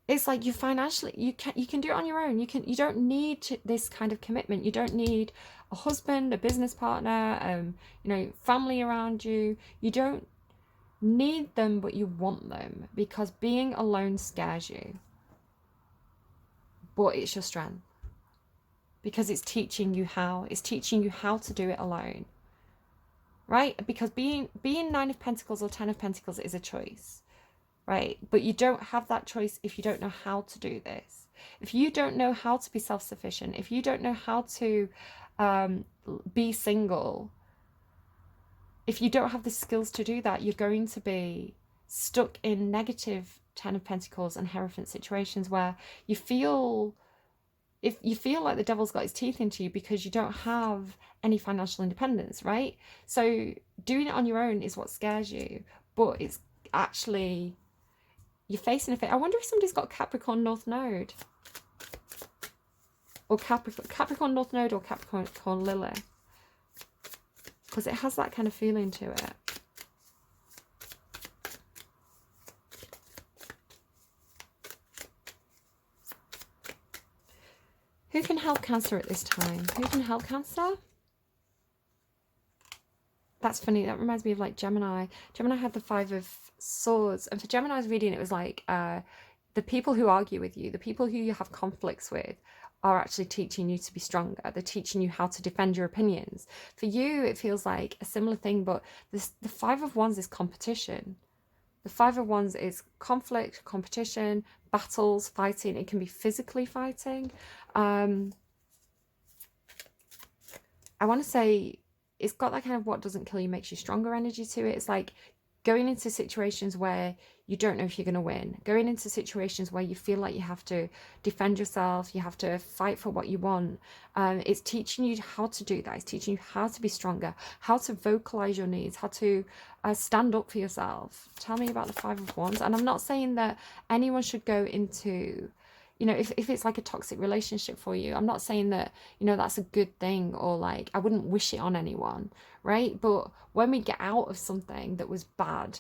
It's like you financially, you can do it on your own. You don't need this kind of commitment. You don't need a husband, a business partner, family around you. You don't need them, but you want them, because being alone scares you. But it's your strength, because it's teaching you how. It's teaching you how to do it alone, right? Because being 9 of Pentacles or 10 of Pentacles is a choice, right? But you don't have that choice if you don't know how to do this. If you don't know how to be self-sufficient, if you don't know how to be single, if you don't have the skills to do that, you're going to be stuck in negative 10 of Pentacles and Hierophant situations where you feel like the devil's got his teeth into you because you don't have any financial independence, right? So doing it on your own is what scares you, but it's actually, you're facing a fate. I wonder if somebody's got Capricorn North Node, or Capricorn North Node, or Capricorn Lilith, because it has that kind of feeling to it. Who can help Cancer at this time? Who can help Cancer? That's funny. That reminds me of like Gemini. Gemini had the 5 of Swords. And for Gemini's reading, it was like the people who argue with you, the people who you have conflicts with, are actually teaching you to be stronger. They're teaching you how to defend your opinions. For you, it feels like a similar thing, but the 5 of Wands is competition. The 5 of Wands is conflict, competition, battles, fighting. It can be physically fighting. I want to say it's got that kind of what doesn't kill you makes you stronger energy to it. It's like going into situations where you don't know if you're going to win. Going into situations where you feel like you have to defend yourself. You have to fight for what you want. It's teaching you how to do that. It's teaching you how to be stronger, how to vocalize your needs, how to stand up for yourself. Tell me about the 5 of Wands. And I'm not saying that anyone should go into, if it's like a toxic relationship for you, I'm not saying that, that's a good thing, or like, I wouldn't wish it on anyone, right? But when we get out of something that was bad,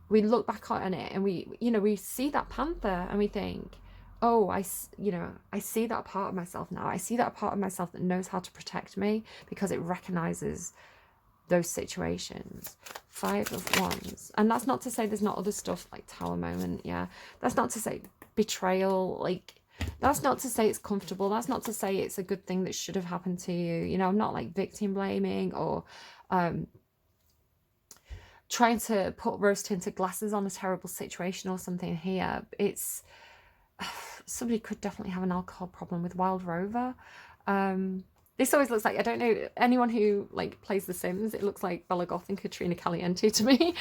we look back on it and we see that panther and we think, oh, I see that part of myself now. I see that part of myself that knows how to protect me because it recognizes those situations. 5 of Wands. And that's not to say there's not other stuff like Tower moment. Yeah, that's not to say betrayal, like, that's not to say it's comfortable. That's not to say it's a good thing that should have happened to you. I'm not like victim blaming or trying to put rose-tinted glasses on a terrible situation or something here. It's somebody could definitely have an alcohol problem with Wild Rover. This always looks like, I don't know, anyone who like plays The Sims, it looks like Bella Goth and Katrina Caliente to me.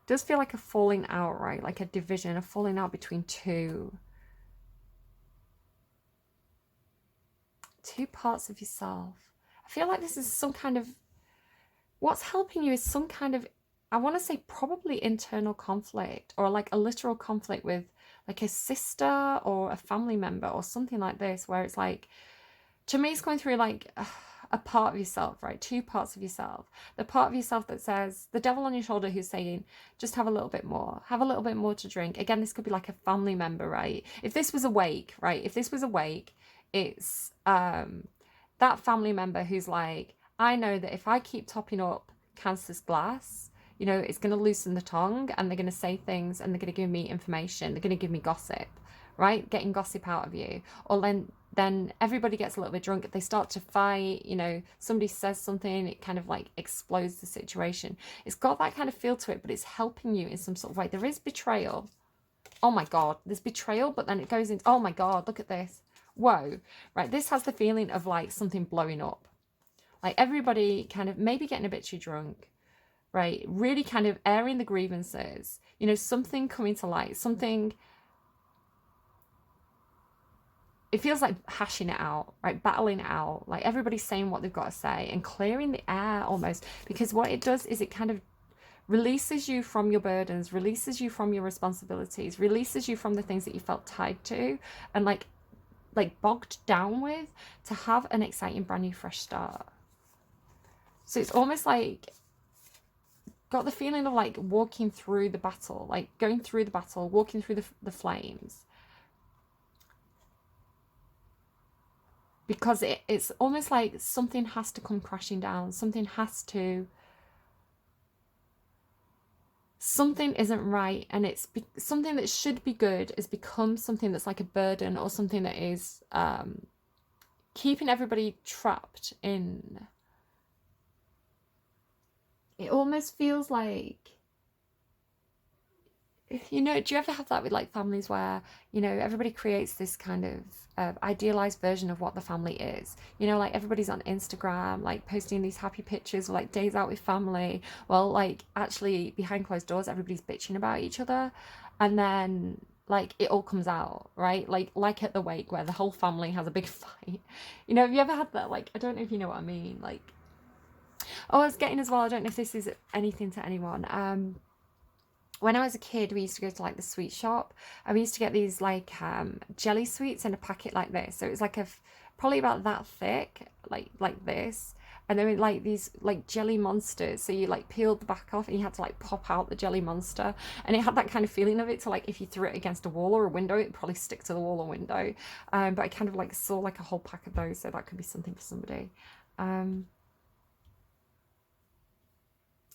Does feel like a falling out, right? Like a division, a falling out between two parts of yourself. I feel like this is some kind of, what's helping you is some kind of, I want to say probably internal conflict, or like a literal conflict with like a sister or a family member or something like this, where it's like, to me, it's going through like a part of yourself, right? Two parts of yourself. The part of yourself that says, the devil on your shoulder who's saying, just have a little bit more, have a little bit more to drink. Again, this could be like a family member, right? If this was awake, right? If this was awake, it's that family member who's like, I know that if I keep topping up Cancer's glass, you know, it's going to loosen the tongue, and they're going to say things, and they're going to give me information. They're going to give me gossip, right? Getting gossip out of you. Or then everybody gets a little bit drunk. They start to fight, you know, somebody says something, it kind of like explodes the situation. It's got that kind of feel to it, but it's helping you in some sort of way. There is betrayal. Oh my God, there's betrayal, but then it goes into, oh my God, look at this. Whoa, right? This has the feeling of like something blowing up. Like everybody kind of maybe getting a bit too drunk, right? Really kind of airing the grievances, you know, something coming to light, something, it feels like hashing it out, right? Battling it out, like everybody's saying what they've got to say and clearing the air almost, because what it does is it kind of releases you from your burdens, releases you from your responsibilities, releases you from the things that you felt tied to and like bogged down with, to have an exciting brand new fresh start. So it's almost like got the feeling of like walking through the battle, like going through the battle, walking through the flames, because it's almost like something has to come crashing down, something isn't right, and it's something that should be good has become something that's like a burden, or something that is keeping everybody trapped in. It almost feels like, you know, do you ever have that with like families where, you know, everybody creates this kind of idealized version of what the family is, you know, like everybody's on Instagram like posting these happy pictures of like days out with family, well, like actually behind closed doors everybody's bitching about each other, and then like it all comes out, right? Like at the wake where the whole family has a big fight, you know. Have you ever had that? Like, I don't know if you know what I mean. Like, oh, I was getting as well, I don't know if this is anything to anyone, when I was a kid, we used to go to like the sweet shop, and we used to get these like jelly sweets in a packet like this. So it was like probably about that thick, like this. And they were like these like jelly monsters. So you like peeled the back off and you had to like pop out the jelly monster. And it had that kind of feeling of it. So like if you threw it against a wall or a window, it'd probably stick to the wall or window. But I kind of like saw like a whole pack of those. So that could be something for somebody.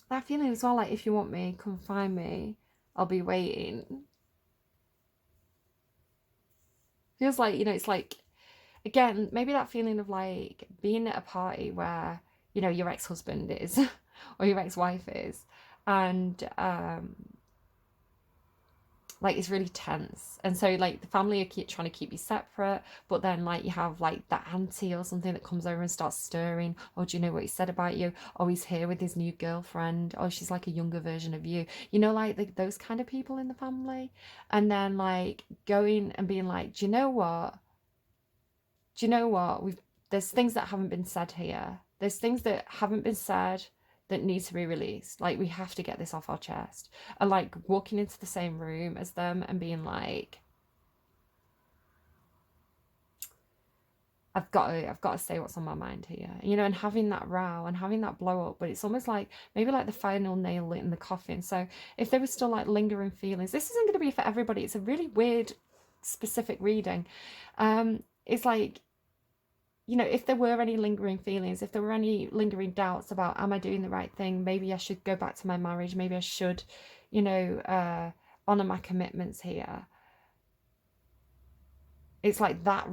That feeling as well, like if you want me, come find me, I'll be waiting. Feels like, you know, it's like, again, maybe that feeling of like being at a party where, you know, your ex-husband is or your ex-wife is, and like it's really tense, and so like the family are trying to keep you separate, but then like you have like that auntie or something that comes over and starts stirring. Oh, do you know what he said about you? Oh, he's here with his new girlfriend. Oh, she's like a younger version of you, you know, like those kind of people in the family. And then like going and being like, we've there's things that haven't been said here, there's things that haven't been said that need to be released. Like, we have to get this off our chest. And like walking into the same room as them and being like, I've got to say what's on my mind here, you know, and having that row and having that blow up. But it's almost like maybe like the final nail in the coffin. So if there was still like lingering feelings, this isn't going to be for everybody. It's a really weird, specific reading. It's like, you know, if there were any lingering feelings, if there were any lingering doubts about, am I doing the right thing? Maybe I should go back to my marriage. Maybe I should, you know, honor my commitments here. It's like that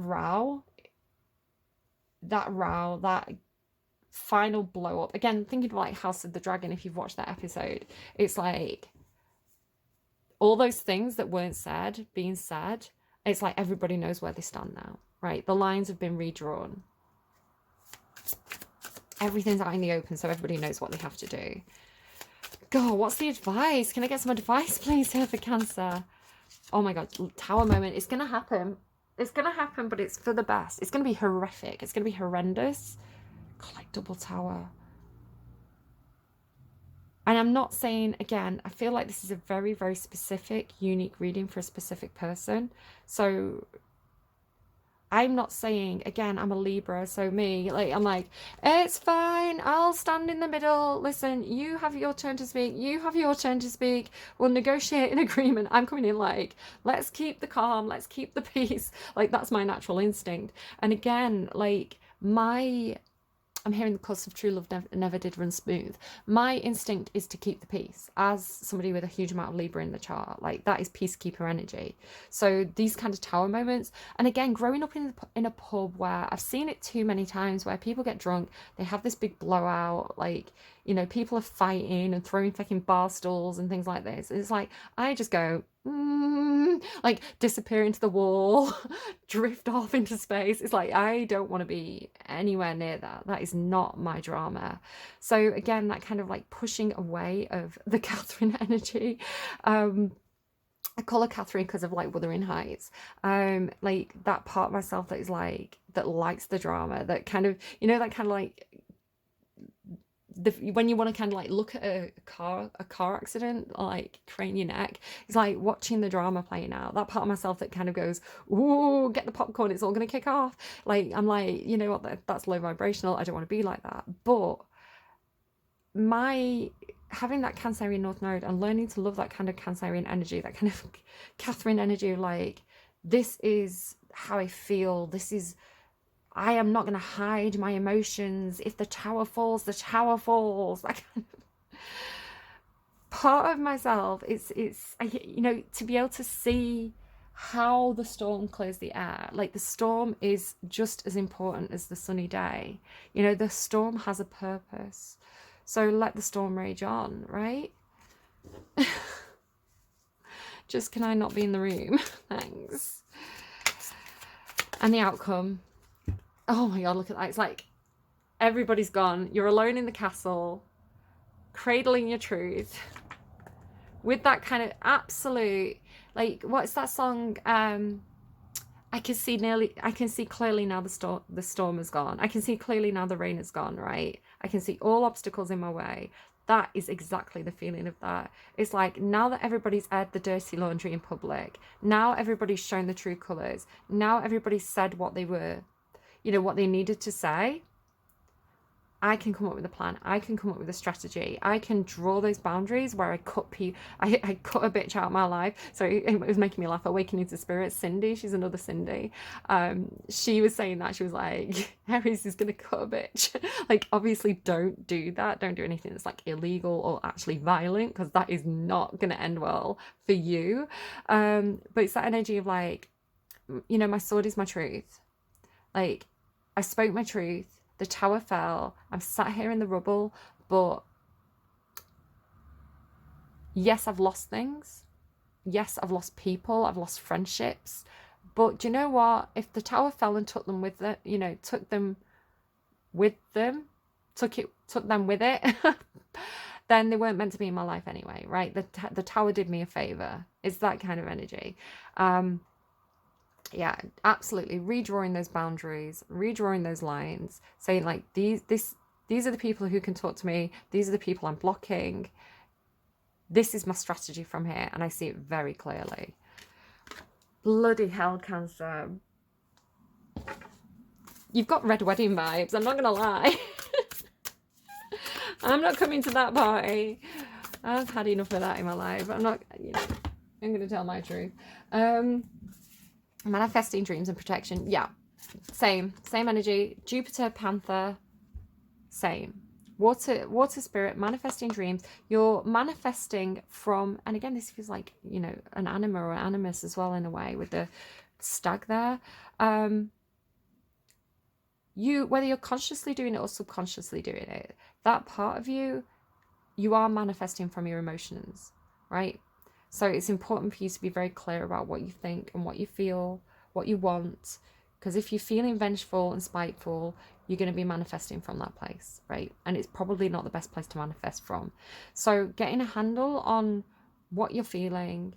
final blow up. Again, thinking of like House of the Dragon, if you've watched that episode, it's like all those things that weren't said being said, it's like everybody knows where they stand now, right? The lines have been redrawn. Everything's out in the open, so everybody knows what they have to do. God, what's the advice? Can I get some advice, please, here for Cancer? Oh my God, Tower moment. It's going to happen. It's going to happen, but it's for the best. It's going to be horrific. It's going to be horrendous. God, like double Tower. And I'm not saying, again, I feel like this is a very, very specific, unique reading for a specific person. So I'm not saying, again, I'm a Libra, so me, like, I'm like, it's fine, I'll stand in the middle. Listen, you have your turn to speak, you have your turn to speak. We'll negotiate an agreement. I'm coming in like, let's keep the calm, let's keep the peace. Like, that's my natural instinct. And again, like, I'm hearing the course of true love never did run smooth. My instinct is to keep the peace as somebody with a huge amount of Libra in the chart. Like, that is peacekeeper energy. So these kind of Tower moments, and again, growing up in a pub where I've seen it too many times, where people get drunk, they have this big blowout, like, you know, people are fighting and throwing fucking bar stools and things like this. It's like, I just go, like, disappear into the wall, drift off into space. It's like, I don't want to be anywhere near that. That is not my drama. So again, that kind of like pushing away of the Catherine energy. I call her Catherine because of like Wuthering Heights. Like that part of myself that is like, that likes the drama, that kind of, you know, that kind of like, when you want to kind of like look at a car accident, like crane your neck, it's like watching the drama playing out. That part of myself that kind of goes, ooh, get the popcorn, it's all going to kick off. Like, I'm like, you know what, that's low vibrational, I don't want to be like that. But having that Cancerian North Node and learning to love that kind of Cancerian energy, that kind of Catherine energy, like, this is how I feel, I am not going to hide my emotions. If the tower falls, the tower falls. That kind of part of myself, it's you know, to be able to see how the storm clears the air. Like, the storm is just as important as the sunny day. You know, the storm has a purpose. So let the storm rage on, right? Just, can I not be in the room? Thanks. And the outcome. Oh my God, look at that. It's like everybody's gone. You're alone in the castle, cradling your truth with that kind of absolute, like, what's that song? I can see clearly now the storm is gone. I can see clearly now the rain is gone, right? I can see all obstacles in my way. That is exactly the feeling of that. It's like, now that everybody's aired the dirty laundry in public, now everybody's shown the true colours, now everybody's said what they were, you know, what they needed to say, I can come up with a plan. I can come up with a strategy. I can draw those boundaries where I cut I cut a bitch out of my life. So it was making me laugh. Awakening to Spirit. Cindy, she's another Cindy. She was saying that. She was like, Aries is going to cut a bitch. Like, obviously don't do that. Don't do anything that's like illegal or actually violent, because that is not going to end well for you. But it's that energy of like, you know, my sword is my truth. Like, I spoke my truth. The tower fell. I'm sat here in the rubble, but yes, I've lost things. Yes, I've lost people. I've lost friendships. But do you know what? If the tower fell and took them with it, you know, took them with it, then they weren't meant to be in my life anyway, right? The tower did me a favor. It's that kind of energy. Yeah, absolutely. Redrawing those boundaries, redrawing those lines, saying like, these are the people who can talk to me. These are the people I'm blocking. This is my strategy from here, and I see it very clearly. Bloody hell, Cancer. You've got red wedding vibes, I'm not gonna lie. I'm not coming to that party. I've had enough of that in my life. I'm not, you know, I'm gonna tell my truth. Manifesting dreams and protection. Yeah, same energy. Jupiter, Panther, same. Water spirit, manifesting dreams. You're manifesting from, and again, this feels like, you know, an anima or animus as well in a way with the stag there. Whether you're consciously doing it or subconsciously doing it, that part of you are manifesting from your emotions, right? So it's important for you to be very clear about what you think and what you feel, what you want. Because if you're feeling vengeful and spiteful, you're going to be manifesting from that place, right? And it's probably not the best place to manifest from. So getting a handle on what you're feeling,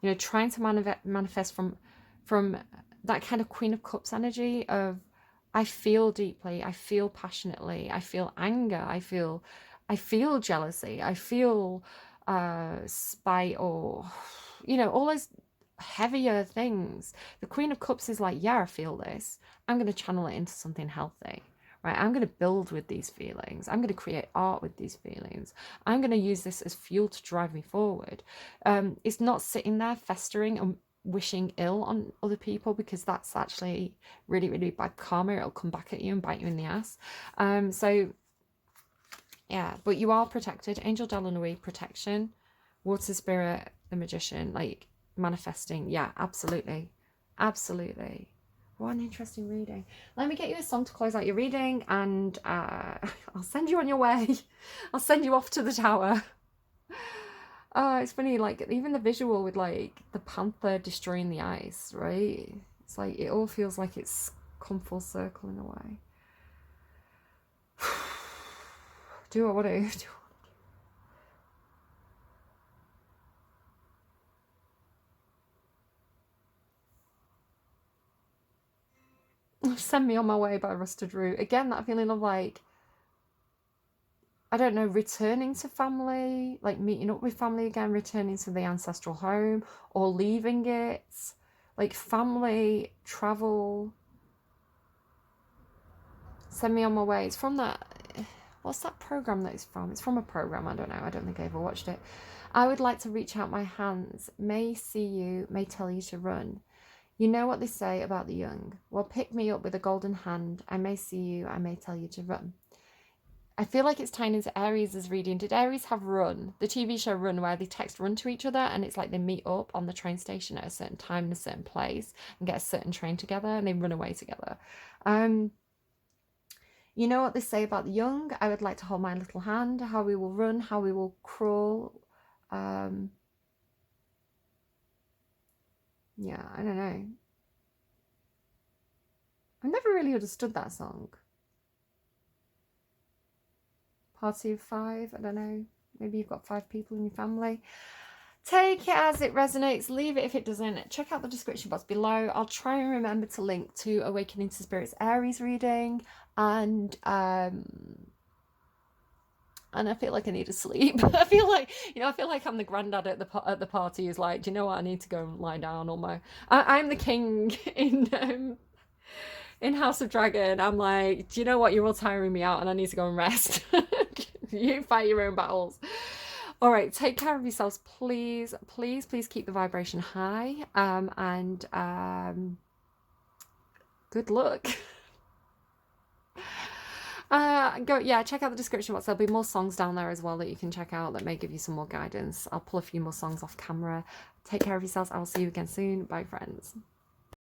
you know, trying to manifest from that kind of Queen of Cups energy of, I feel deeply, I feel passionately, I feel anger, I feel jealousy, I feel spite, or, you know, all those heavier things. The Queen of Cups is like, yeah, I feel this. I'm going to channel it into something healthy, right? I'm going to build with these feelings. I'm going to create art with these feelings. I'm going to use this as fuel to drive me forward. It's not sitting there festering and wishing ill on other people, because that's actually really, really bad karma. It'll come back at you and bite you in the ass. So yeah, but you are protected. Angel Delannoy, protection. Water Spirit, the Magician, like manifesting. Yeah, absolutely. Absolutely. What an interesting reading. Let me get you a song to close out your reading, and I'll send you on your way. I'll send you off to the tower. It's funny, like, even the visual with, like, the panther destroying the ice, right? It's like, it all feels like it's come full circle in a way. Do what I want to do. Send Me on My Way by Rusted Root. Again, that feeling of, like, I don't know, returning to family, like meeting up with family again, returning to the ancestral home, or leaving it, like family, travel. Send Me on My Way. It's from that, what's that program that it's from? It's from a program, I don't know. I don't think I ever watched it. I would like to reach out my hands, may see you, may tell you to run. You know what they say about the young. Well, pick me up with a golden hand. I may see you, I may tell you to run. I feel like it's tying into Aries' reading. Did Aries have Run, the TV show Run, where they text Run to each other, and it's like they meet up on the train station at a certain time in a certain place and get a certain train together, and they run away together. You know what they say about the young. I would like to hold my little hand. How we will run, how we will crawl. Yeah, I don't know. I've never really understood that song. Party of 5, I don't know. Maybe you've got 5 people in your family. Take it as it resonates. Leave it if it doesn't. Check out the description box below. I'll try and remember to link to Awakening to Spirits Aries reading. And I feel like I need to sleep. I feel like, you know, I feel like I'm the granddad at the party who's like, do you know what? I need to go and lie down on my... I'm the king in House of Dragon. I'm like, do you know what? You're all tiring me out and I need to go and rest. You fight your own battles. All right, take care of yourselves, please. Please, please keep the vibration high. And good luck. Check out the description box. There'll be more songs down there as well that you can check out that may give you some more guidance. I'll pull a few more songs off camera. Take care of yourselves. I will see you again soon. Bye, friends.